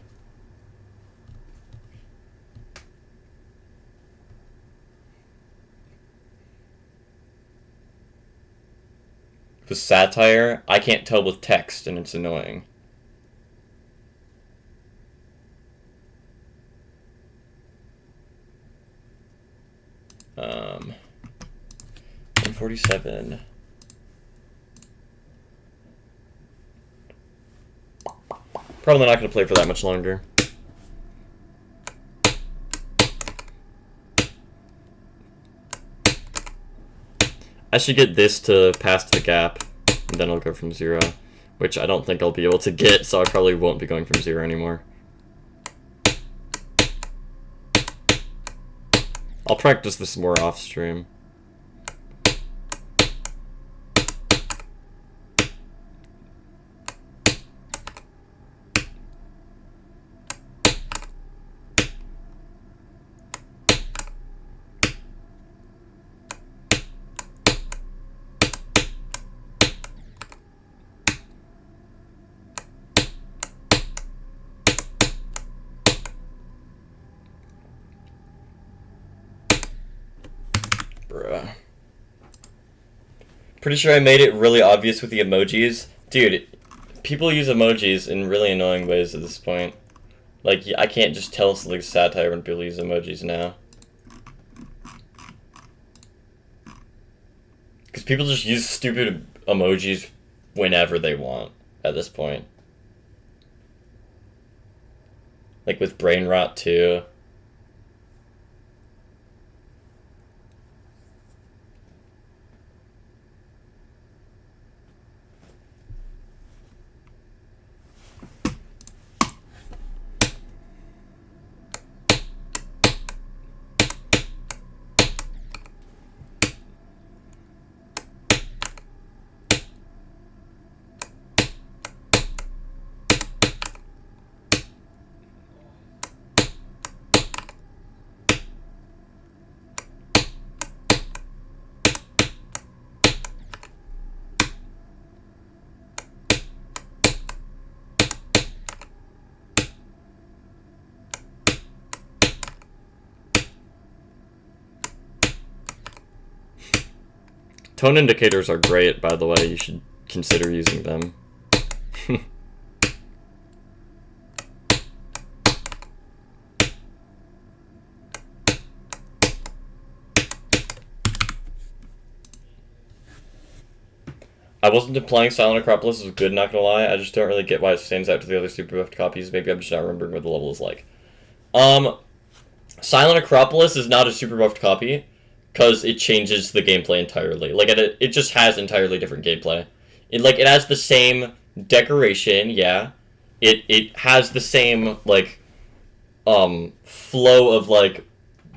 The satire, I can't tell with text, and it's annoying. Um, 147. Probably not going to play for that much longer. I should get this to pass the gap, and then I'll go from 0, which I don't think I'll be able to get, so I probably won't be going from 0 anymore. I'll practice this more off stream. Pretty sure I made it really obvious with the emojis. Dude, people use emojis in really annoying ways at this point. Like, I can't just tell it's like satire when people use emojis now. Because people just use stupid emojis whenever they want at this point. Like with brain rot too. Tone indicators are great, by the way. You should consider using them. I wasn't implying Silent Acropolis was good, not gonna lie. I just don't really get why it stands out to the other super buffed copies. Maybe I'm just not remembering what the level is like. Silent Acropolis is not a super buffed copy, because it changes the gameplay entirely. Like, it just has entirely different gameplay. It has the same decoration, yeah. It has the same, like, flow of, like,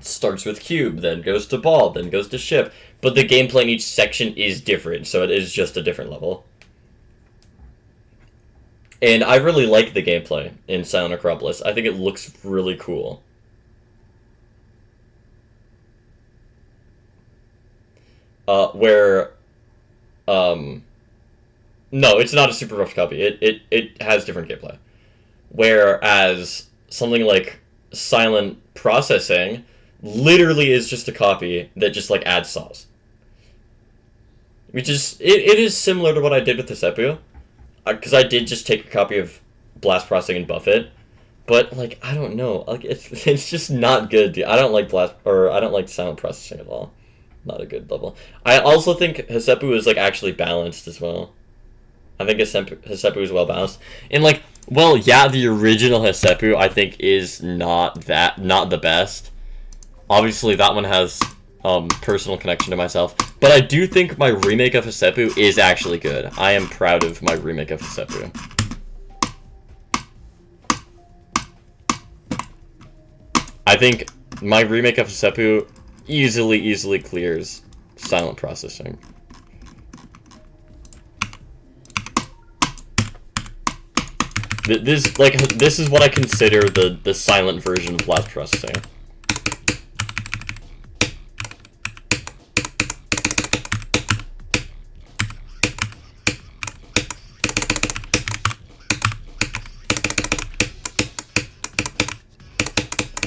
starts with cube, then goes to ball, then goes to ship. But the gameplay in each section is different, so it is just a different level. And I really like the gameplay in Silent Acropolis. I think it looks really cool. No, it's not a super rough copy. It has different gameplay. Whereas something like Silent Processing literally is just a copy that just, like, adds sauce. Which is, it is similar to what I did with the Seppu. Because I did just take a copy of Blast Processing and buff it. But, like, I don't know. Like, it's just not good, dude. I don't like Silent Processing at all. Not a good level. I also think Heseppu is, like, actually balanced as well. I think Heseppu is well balanced. And, like, well, yeah, the original Heseppu, I think, is not the best. Obviously, that one has personal connection to myself. But I do think my remake of Heseppu is actually good. I am proud of my remake of Heseppu. I think my remake of Heseppu easily clears Silent Processing. This is what I consider the silent version of Blast Processing.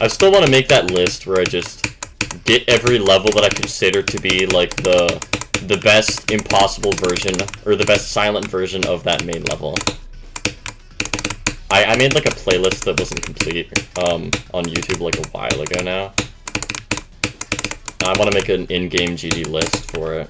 I still want to make that list where I just get every level that I consider to be, like, the best impossible version, or the best silent version of that main level. I made, like, a playlist that wasn't complete on YouTube, like, a while ago now. I want to make an in-game GD list for it.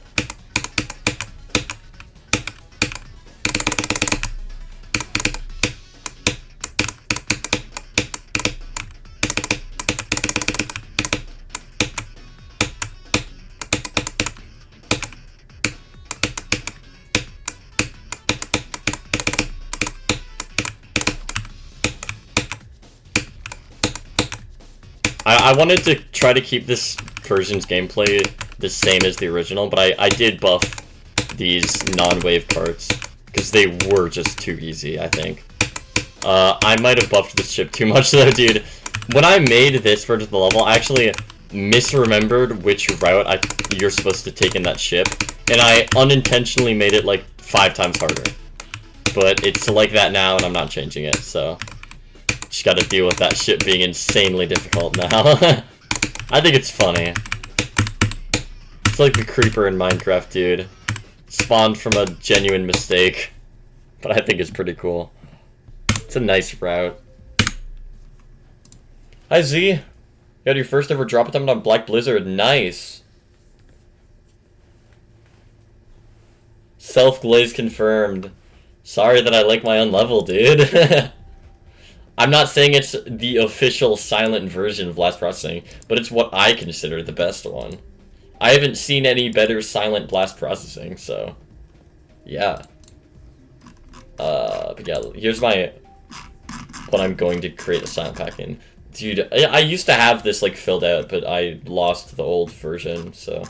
I wanted to try to keep this version's gameplay the same as the original, but I did buff these non-wave parts, because they were just too easy, I think. I might have buffed this ship too much, though, dude. When I made this version of the level, I actually misremembered which route you're supposed to take in that ship, and I unintentionally made it, like, 5 times harder. But it's like that now, and I'm not changing it, so just gotta deal with that ship being insanely difficult now. I think it's funny. It's like the creeper in Minecraft, dude. spawned from a genuine mistake, but I think it's pretty cool. It's a nice route. Hi Z, you had your first ever drop attempt on Black Blizzard. Nice. Self-glaze confirmed. Sorry that I like my own level, dude. I'm not saying it's the official silent version of blast processing, but it's what I consider the best one. I haven't seen any better silent blast processing, so yeah. But yeah, here's what I'm going to create a silent pack in. Dude, I used to have this like filled out, but I lost the old version, so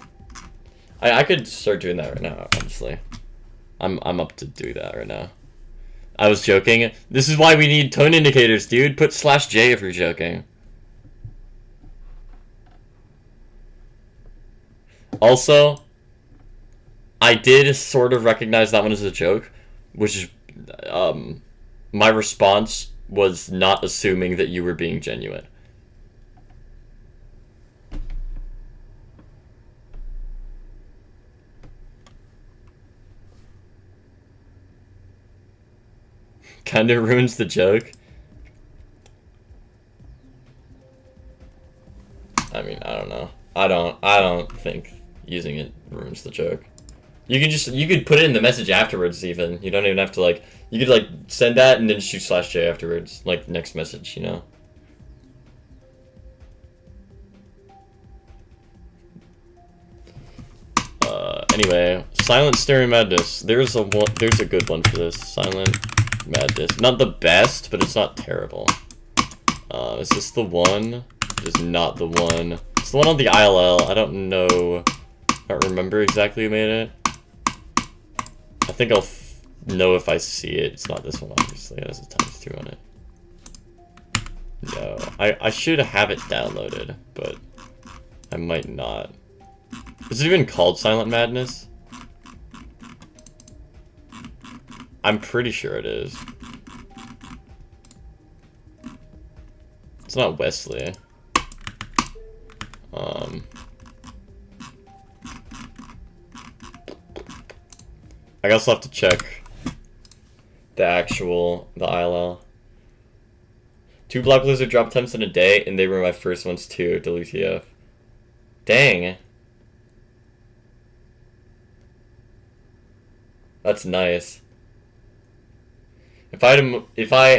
I could start doing that right now, honestly. I'm up to do that right now. I was joking. This is why we need tone indicators, dude. Put /J if you're joking. Also, I did sort of recognize that one as a joke, which my response was not assuming that you were being genuine. Kinda ruins the joke. I mean, I don't know. I don't think using it ruins the joke. You could put it in the message afterwards even. You don't even have to like, you could like send that and then shoot /J afterwards, like next message, you know. Anyway, Silent Stereo Madness. There's a good one for this. Silent Madness. Not the best, but it's not terrible. Is this the one? It is not the one. It's the one on the ILL. I don't know. I don't remember exactly who made it. I think I'll know if I see it. It's not this one, obviously. It has a ×2 on it. No. I should have it downloaded, but I might not. Is it even called Silent Madness? I'm pretty sure it is. It's not Wesley. I guess I'll have to check the ILL. 2 Black Blizzard drop attempts in a day, and they were my first ones too, WTF. Dang. That's nice. If I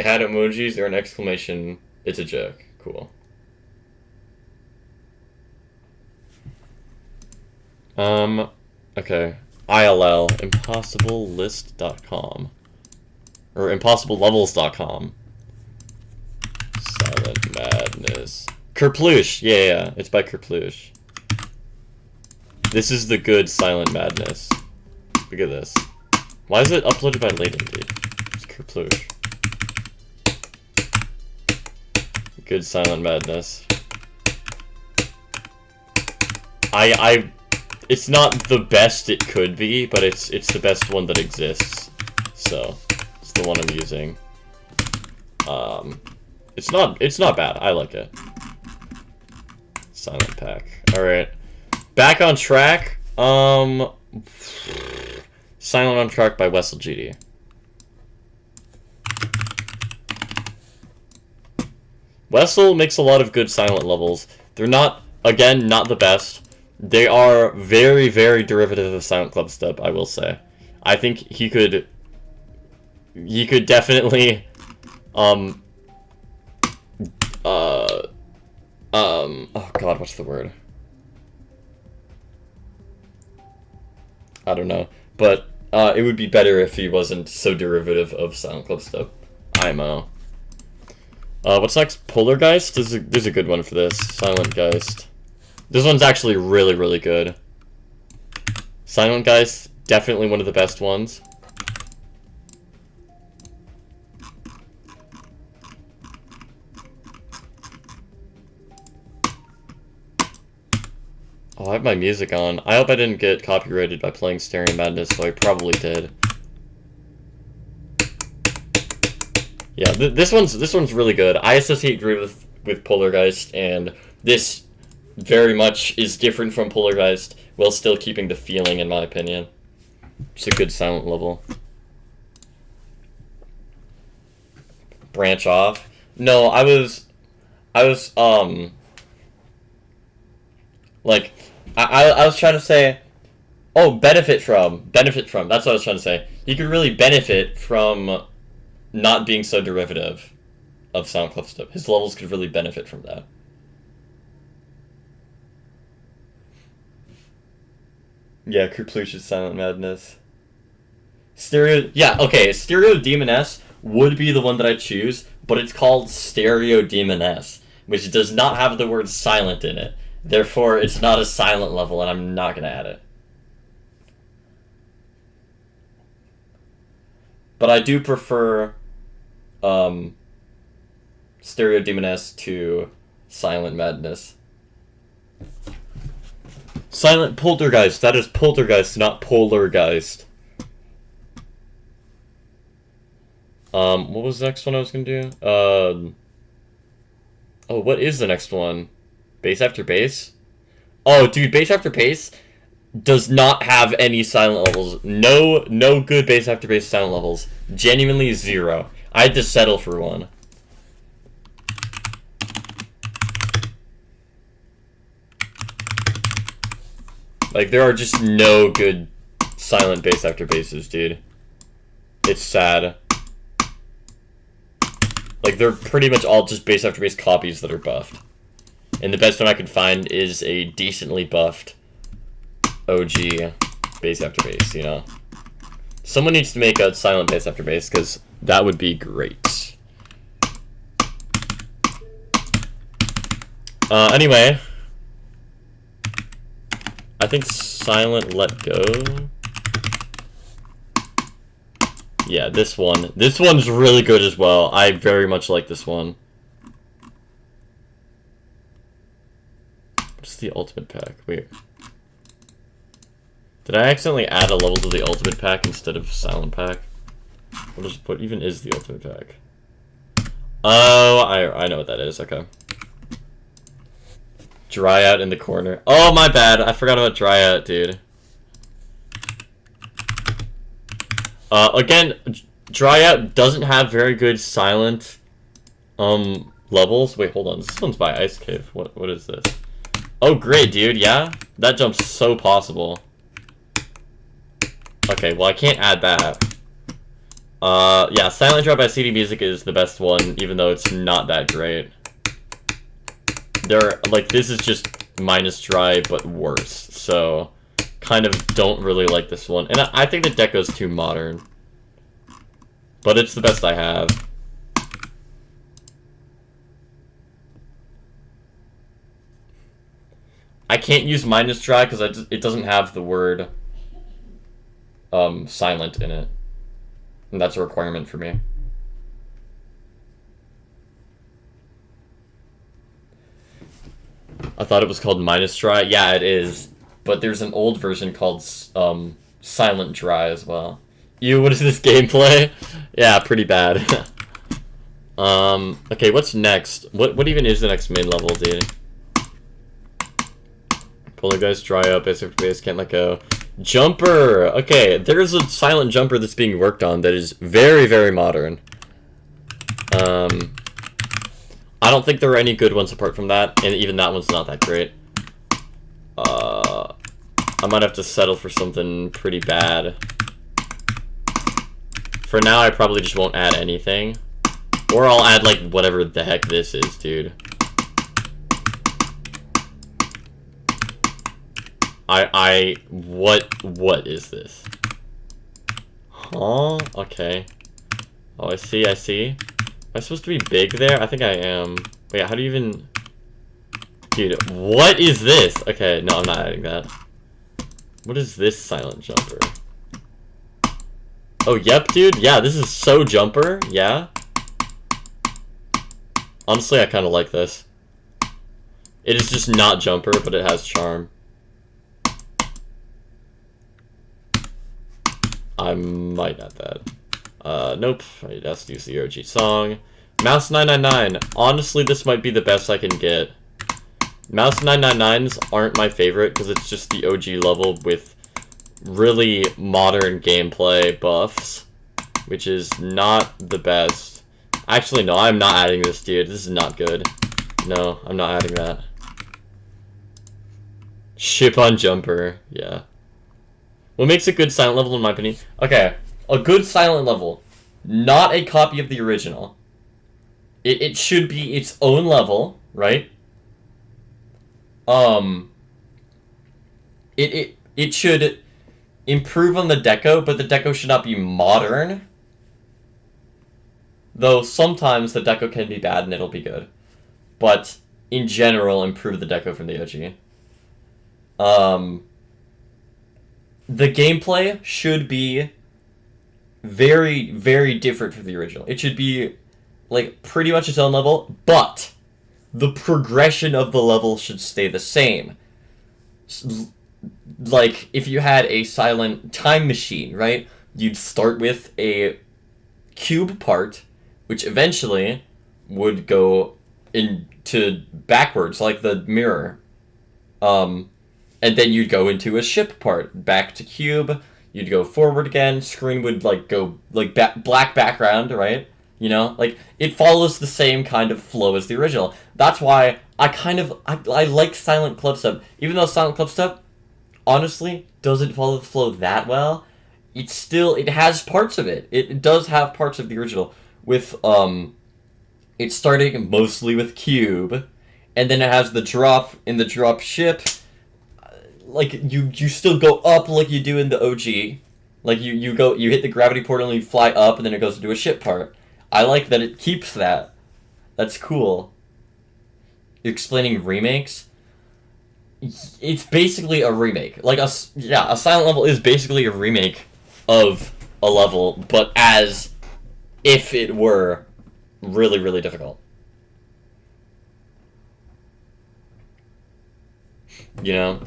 had emojis or an exclamation, it's a joke. Cool. Okay. ILL, impossiblelist.com. Or impossiblelevels.com. Silent Madness. Kerploosh! Yeah, it's by Kerploosh. This is the good Silent Madness. Look at this. Why is it uploaded by Layton, dude? It's Kerploosh. Good Silent Madness. It's not the best it could be, but it's the best one that exists. So, it's the one I'm using. It's not bad. I like it. Silent pack. Alright. Back on track. Silent on Track by Wessel GD. Wessel makes a lot of good silent levels. They're not, again, not the best. They are very, very derivative of Silent Club Step, I will say. I think he could definitely, oh god, what's the word? I don't know. But, it would be better if he wasn't so derivative of Silent Club Step. IMO. What's next? Polargeist? There's a good one for this. Silent Geist. This one's actually really, really good. Silent Geist, definitely one of the best ones. Oh, I have my music on. I hope I didn't get copyrighted by playing Stereo Madness, so I probably did. Yeah, this one's really good. I associate great with Polargeist, and this very much is different from Polargeist, while still keeping the feeling, in my opinion. It's a good silent level. Branch off. No, I was like I was trying to say, oh, benefit from. That's what I was trying to say. You could really benefit from not being so derivative of Soundcliffe stuff. His levels could really benefit from that. Yeah, Kerplush's Silent Madness. Stereo Demon S would be the one that I choose, but it's called Stereo Demon S, which does not have the word silent in it. Therefore, it's not a silent level, and I'm not going to add it. But I do prefer Stereo Demon S to Silent Madness. Silent Poltergeist. That is Poltergeist, not Polargeist. What was the next one I was gonna do? Oh, what is the next one? Bass After Bass? Oh, dude, Bass After Bass does not have any silent levels. No good Bass After Bass silent levels. Genuinely zero. I had to settle for one. Like, there are just no good silent Bass After Basses, dude. It's sad. Like, they're pretty much all just Bass After Bass copies that are buffed. And the best one I could find is a decently buffed OG Bass After Bass, you know? Someone needs to make a silent Bass After Bass, because that would be great. Anyway. I think Silent Let Go. Yeah, this one. This one's really good as well. I very much like this one. What's the ultimate pack? Wait. Did I accidentally add a level to the ultimate pack instead of silent pack? What even is the ultimate pack? Oh, I know what that is. Okay. Dry Out in the corner. Oh, my bad. I forgot about Dry Out, dude. Again, Dry Out doesn't have very good silent levels. Wait, hold on. This one's by Ice Cave. What is this? Oh, great, dude. Yeah? That jump's so possible. Okay, well, I can't add that. Yeah, Silent Drop by CD Music is the best one, even though it's not that great. This is just minus dry, but worse. So, kind of don't really like this one. And I think the deco's too modern. But it's the best I have. I can't use minus dry because it doesn't have the word silent in it. And that's a requirement for me. I thought it was called minus dry. Yeah, it is. But there's an old version called silent dry as well. Ew, what is this gameplay? Yeah, pretty bad. Okay, what's next? What even is the next main level, dude? Poltergeist, Dry Up, Bass After Bass, Can't Let Go. Jumper! Okay, there's a silent jumper that's being worked on that is very, very modern. I don't think there are any good ones apart from that, and even that one's not that great. I might have to settle for something pretty bad. For now, I probably just won't add anything. Or I'll add, like, whatever the heck this is, dude. What is this? Huh? Okay. Oh, I see. Am I supposed to be big there? I think I am. Wait, how do you even... Dude, what is this? Okay, no, I'm not adding that. What is this silent jumper? Oh, yep, dude. Yeah, this is so jumper. Yeah. Honestly, I kind of like this. It is just not jumper, but it has charm. I might add that. Nope. It has to use the OG song. Mouse 999. Honestly, this might be the best I can get. Mouse 999s aren't my favorite because it's just the OG level with really modern gameplay buffs, which is not the best. Actually, no, I'm not adding this, dude. This is not good. No, I'm not adding that. Ship on jumper, yeah. What makes a good silent level, in my opinion? Okay, a good silent level, not a copy of the original. It should be its own level, right? It should improve on the deco, but the deco should not be modern. Though sometimes the deco can be bad and it'll be good. But in general, improve the deco from the OG. The gameplay should be very, very different from the original. It should be, like, pretty much its own level, but the progression of the level should stay the same. Like, if you had a silent time machine, right? You'd start with a cube part, which eventually would go into backwards, like the mirror. And then you'd go into a ship part, back to cube, you'd go forward again, screen would, like, go, like, black background, right? You know? Like, it follows the same kind of flow as the original. That's why I like Silent Clubstep. Even though Silent Clubstep, honestly, doesn't follow the flow that well, it has parts of it. It does have parts of the original. With, it's starting mostly with cube, and then it has the drop in the drop ship. Like, you still go up like you do in the OG. Like, you hit the gravity portal and you fly up, and then it goes into a ship part. I like that it keeps that. That's cool. You're explaining remakes? It's basically a remake. Like, a silent level is basically a remake of a level, but as if it were really, really difficult. You know?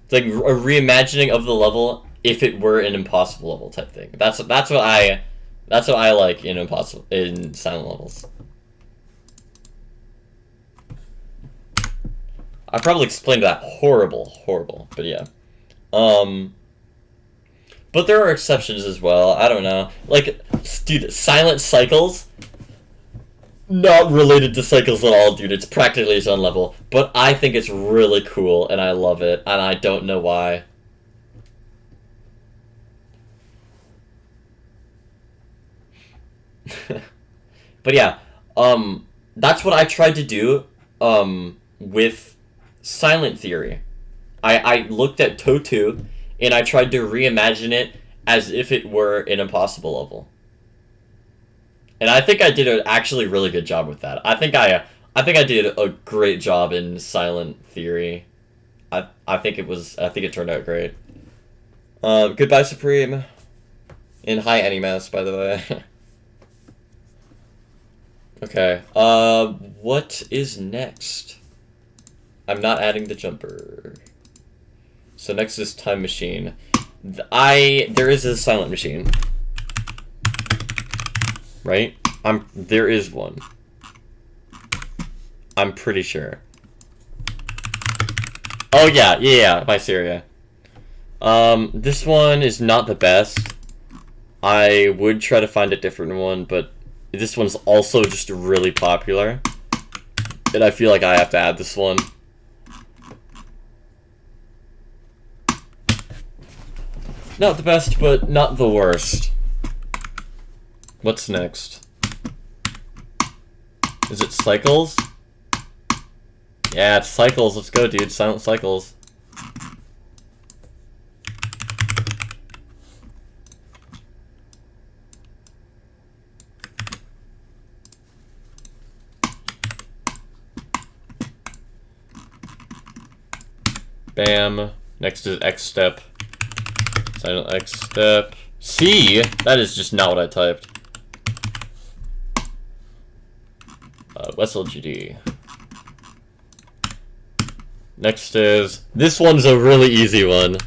It's like a reimagining of the level if it were an impossible level type thing. That's what I like in silent levels. I probably explained that horrible, but yeah. But there are exceptions as well. I don't know. Like, dude, Silent Cycles, not related to Cycles at all, dude. It's practically its own level. But I think it's really cool, and I love it, and I don't know why. But yeah, that's what I tried to do, with Silent Theory. I looked at TOE2, and I tried to reimagine it as if it were an impossible level. And I think I did an actually really good job with that. I think I did a great job in Silent Theory. I think it turned out great. Goodbye, Supreme. In High Animas, by the way. Okay, what is next? I'm not adding the jumper. So next is Time Machine. There is a Silent Machine. Right? There is one. I'm pretty sure. Oh yeah, by Syria. This one is not the best. I would try to find a different one, but this one's also just really popular. And I feel like I have to add this one. Not the best, but not the worst. What's next? Is it Cycles? Yeah, it's Cycles. Let's go, dude. Silent Cycles. Bam. Next is X step. Silent X step. C? That is just not what I typed. Wessel GD. Next is... This one's a really easy one.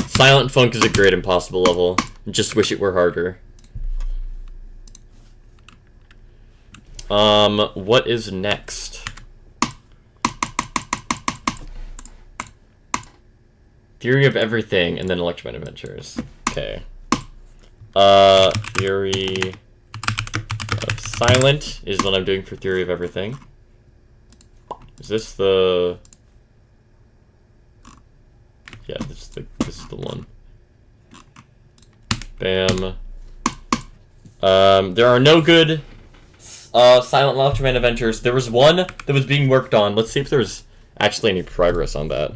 Silent Funk is a great impossible level. Just wish it were harder. What is next? Theory of Everything, and then Electroman Adventures. Okay. Theory of Silent is what I'm doing for Theory of Everything. Is this the... Yeah, this is the one. Bam. There are no good Silent Electroman Adventures. There was one that was being worked on. Let's see if there's actually any progress on that.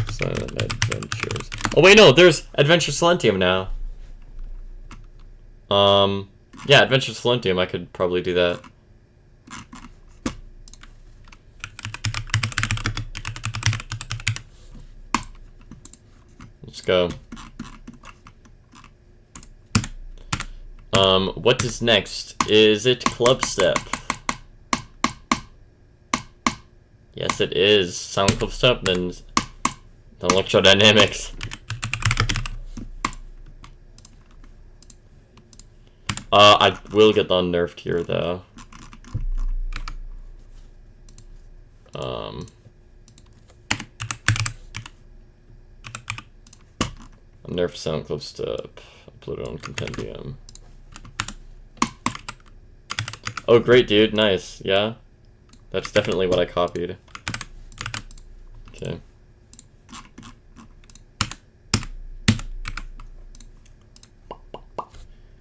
Silent Adventures. Oh wait, no, there's Adventure Silentium now. Yeah, Adventure Silentium, I could probably do that. Let's go. What is next? Is it Club Step? Yes, it is. Silent Club Step, then Electrodynamics. I will get unnerved here, though. Unnerved Silent Club Step. Uploaded on Compendium. Oh, great, dude. Nice. Yeah. That's definitely what I copied. Okay.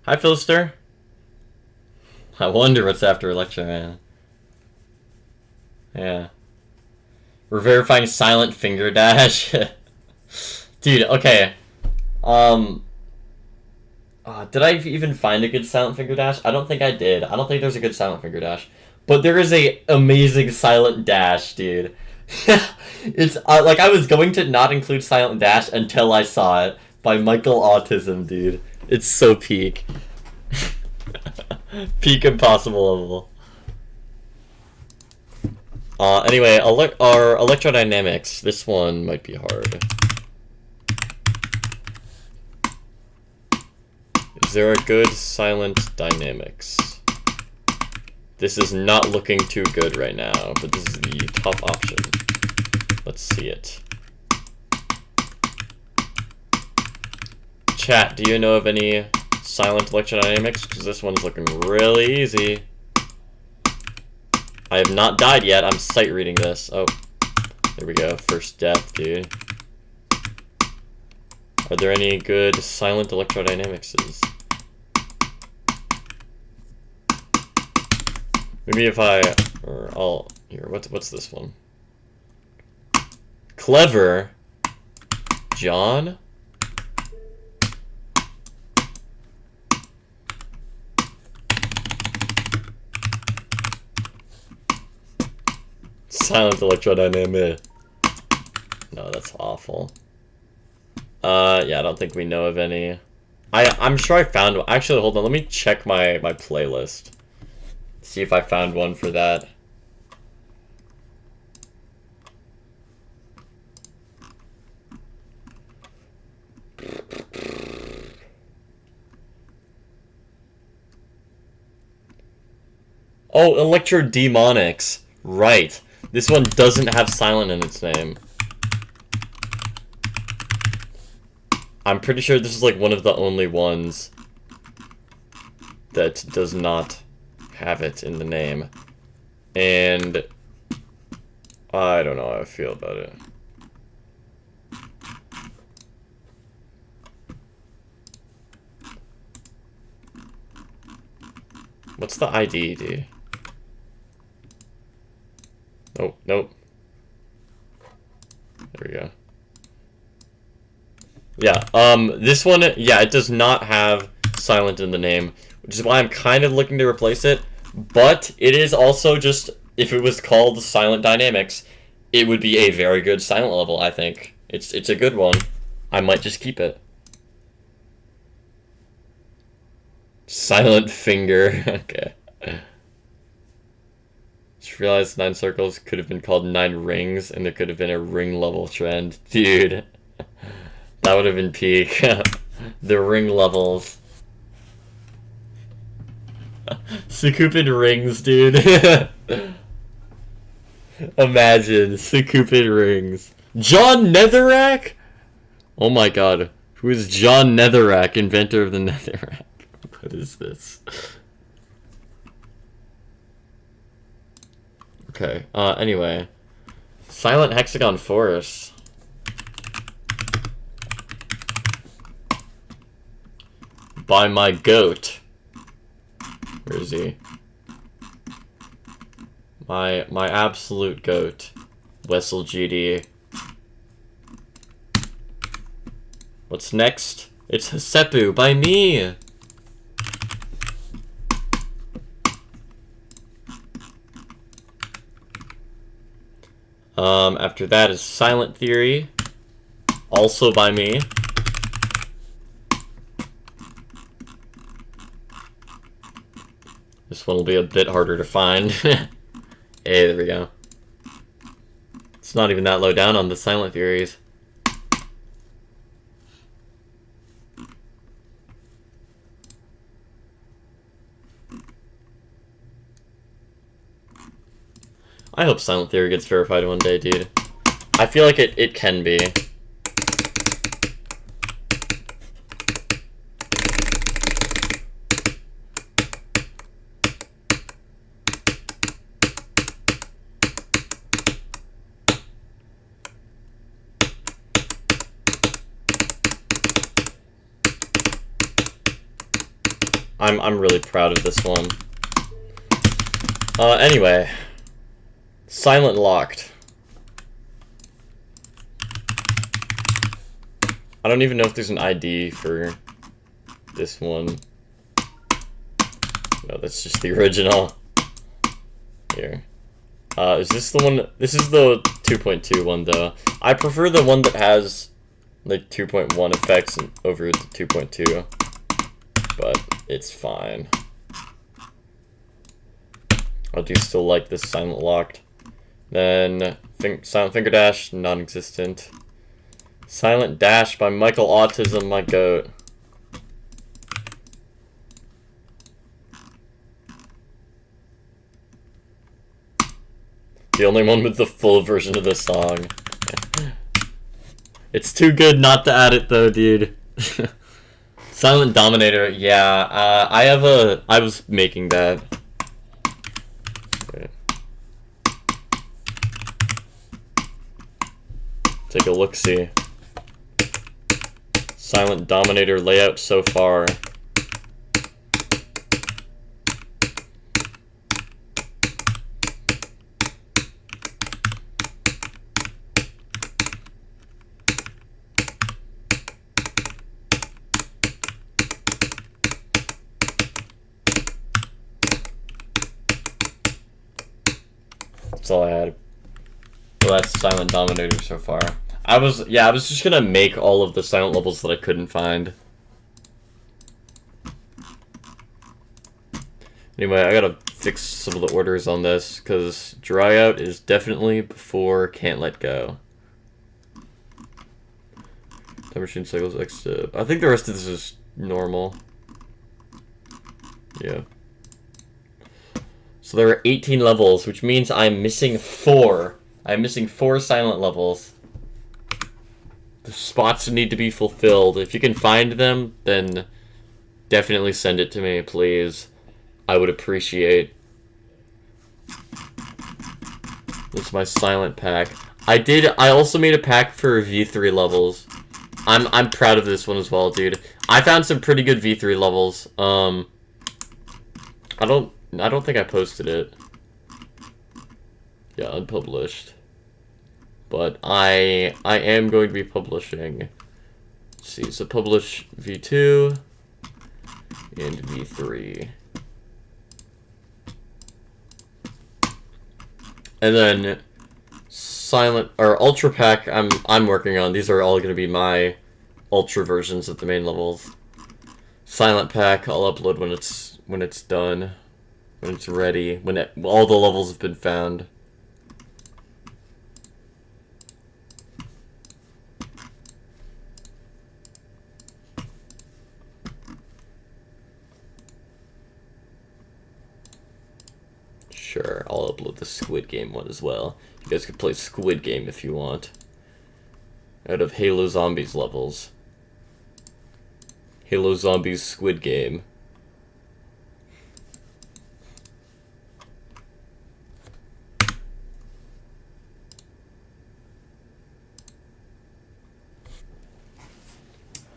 Hi, Philster. I wonder what's after Electroman. Yeah. We're verifying Silent Finger Dash. Dude, okay. Did I even find a good Silent Finger Dash? I don't think I did. I don't think there's a good Silent Finger Dash. But there is a amazing Silent Dash, dude. It's, like, I was going to not include Silent Dash until I saw it by Michael Autism, dude. It's so peak. Peak impossible level. Anyway, our Electrodynamics. This one might be hard. Is there a good Silent Dynamics? This is not looking too good right now, but this is the top option. Let's see it. Chat, do you know of any Silent Electrodynamics? Because this one's looking really easy. I have not died yet. I'm sight reading this. Oh, there we go. First death, dude. Are there any good Silent Electrodynamicses? Maybe if here, what's this one? Clever John? Silent Electrodynamic. No, that's awful. Yeah, I don't think we know of any. I'm sure I found one. Actually, hold on, let me check my playlist. See if I found one for that. Oh, Electrodemonics. Right. This one doesn't have silent in its name. I'm pretty sure this is like one of the only ones that does not have it in the name. And I don't know how I feel about it. What's the ID, dude? Oh, nope. There we go. Yeah, this one, yeah, it does not have silent in the name, which is why I'm kind of looking to replace it, but it is also just, if it was called Silent Dynamics, it would be a very good silent level, I think. It's a good one. I might just keep it. Silent Finger, okay. Just realized 9 circles could have been called 9 rings, and there could have been a ring level trend. Dude, that would have been peak. The ring levels. Sukupin rings, dude. Imagine, Sukupin rings. John Netherrack? Oh my god. Who is John Netherrack, inventor of the Netherrack? What is this? Okay, anyway. Silent Hexagon Forest. By my goat. Where is he? My absolute goat. Wessel GD. What's next? It's Hasepu by me! After that is Silent Theory. Also by me. This one will be a bit harder to find. Hey, there we go. It's not even that low down on the Silent Theories. I hope Silent Theory gets verified one day, dude. I feel like it can be. I'm really proud of this one. Anyway. Silent Locked. I don't even know if there's an ID for this one. No, that's just the original. Here. Is this the one? This is the 2.2 one, though. I prefer the one that has, like, 2.1 effects over the 2.2. But it's fine. I do still like this Silent Locked. Then Silent Finger Dash, non-existent. Silent Dash by Michael Autism, my goat. The only one with the full version of the song. It's too good not to add it though, dude. Silent Dominator, yeah. I was making that. Take a look-see. Silent Dominator layout so far. That's all I had. Well, that's Silent Dominator so far. I was just gonna make all of the silent levels that I couldn't find. Anyway, I gotta fix some of the orders on this, because Dry Out is definitely before Can't Let Go. Time Machine Cycles X. I think the rest of this is normal. Yeah. So there are 18 levels, which means I'm missing 4. I'm missing 4 silent levels. The spots need to be fulfilled. If you can find them, then definitely send it to me, please. I would appreciate. This is my silent pack. I also made a pack for V3 levels. I'm proud of this one as well, dude. I found some pretty good V3 levels. I don't think I posted it. Yeah, unpublished. But I am going to be publishing. Let's see, so publish V2 and V3. And then Silent or Ultra Pack I'm working on. These are all going to be my Ultra versions of the main levels. Silent Pack I'll upload when it's done. When it's ready, when all the levels have been found. Sure, I'll upload the Squid Game one as well. You guys can play Squid Game if you want. out of Halo Zombies levels. Halo Zombies Squid Game.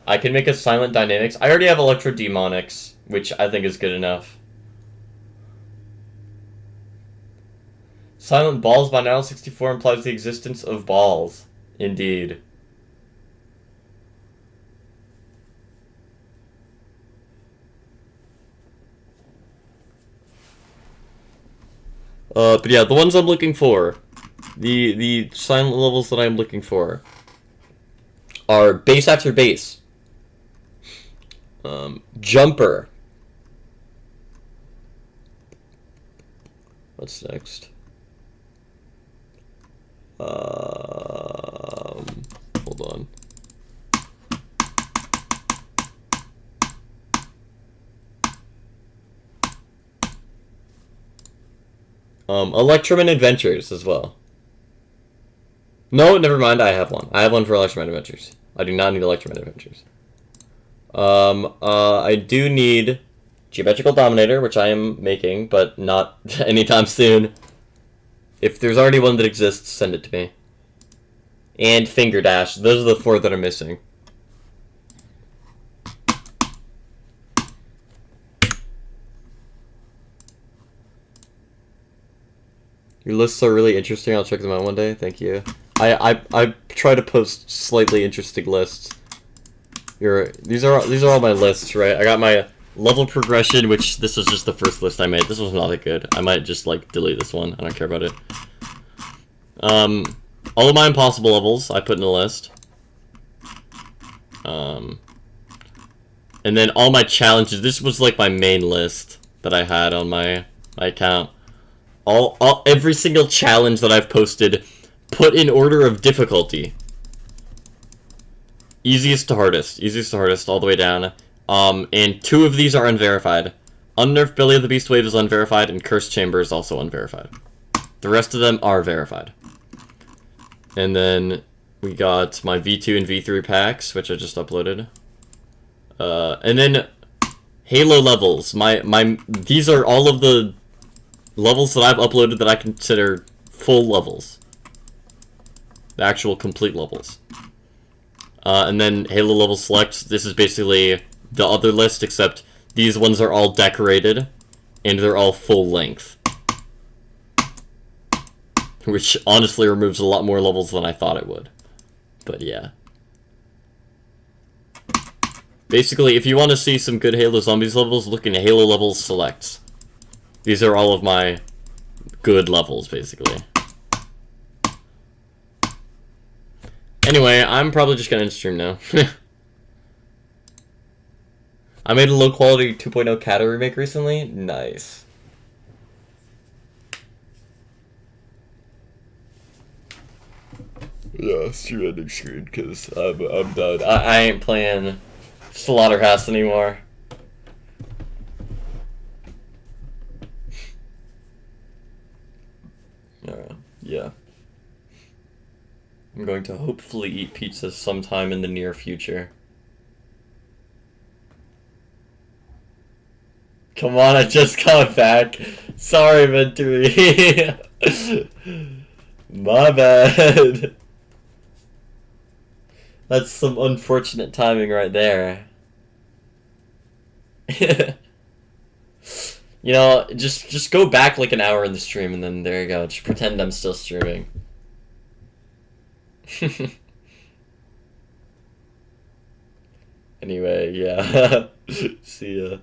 I can make a Silent Dynamics. I already have Electro Demonics, which I think is good enough. Silent Balls by Nile 64 implies the existence of balls. Indeed. But yeah, the ones I'm looking for, the silent levels that I'm looking for, are base after base. Jumper. What's next? Hold on. Electroman Adventures as well. No, never mind, I have one. I have one for Electroman Adventures. I do not need Electroman Adventures. I do need Geometrical Dominator, which I am making, but not anytime soon. If there's already one that exists, send it to me. And Finger Dash. Those are the 4 that are missing. Your lists are really interesting. I'll check them out one day. Thank you. I try to post slightly interesting lists. These are all my lists, right? I got my level progression, which this was just the first list I made. This was not that good. I might just like delete this one. I don't care about it. All of my impossible levels I put in a list. And then all my challenges. This was like my main list that I had on my account. Every single challenge that I've posted, put in order of difficulty. Easiest to hardest, all the way down. And 2 of these are unverified. Unnerved Belly of the Beast Wave is unverified, and Cursed Chamber is also unverified. The rest of them are verified. And then we got my V2 and V3 packs, which I just uploaded. And then Halo levels. These are all of the levels that I've uploaded that I consider full levels. The actual complete levels. And then Halo level select. This is basically the other list, except these ones are all decorated, and they're all full length. Which honestly removes a lot more levels than I thought it would. But yeah. Basically, if you want to see some good Halo Zombies levels, look in Halo levels selects. These are all of my good levels, basically. Anyway, I'm probably just gonna end stream now. I made a low-quality 2.0 Kata remake recently. Nice. Yeah, stream ending screen, because I'm done. I ain't playing Slaughterhouse anymore. Yeah. I'm going to hopefully eat pizza sometime in the near future. Come on, I just got back. Sorry, Venturi. My bad. That's some unfortunate timing right there. You know, just go back like an hour in the stream and then there you go. Just pretend I'm still streaming. Anyway, yeah. See ya.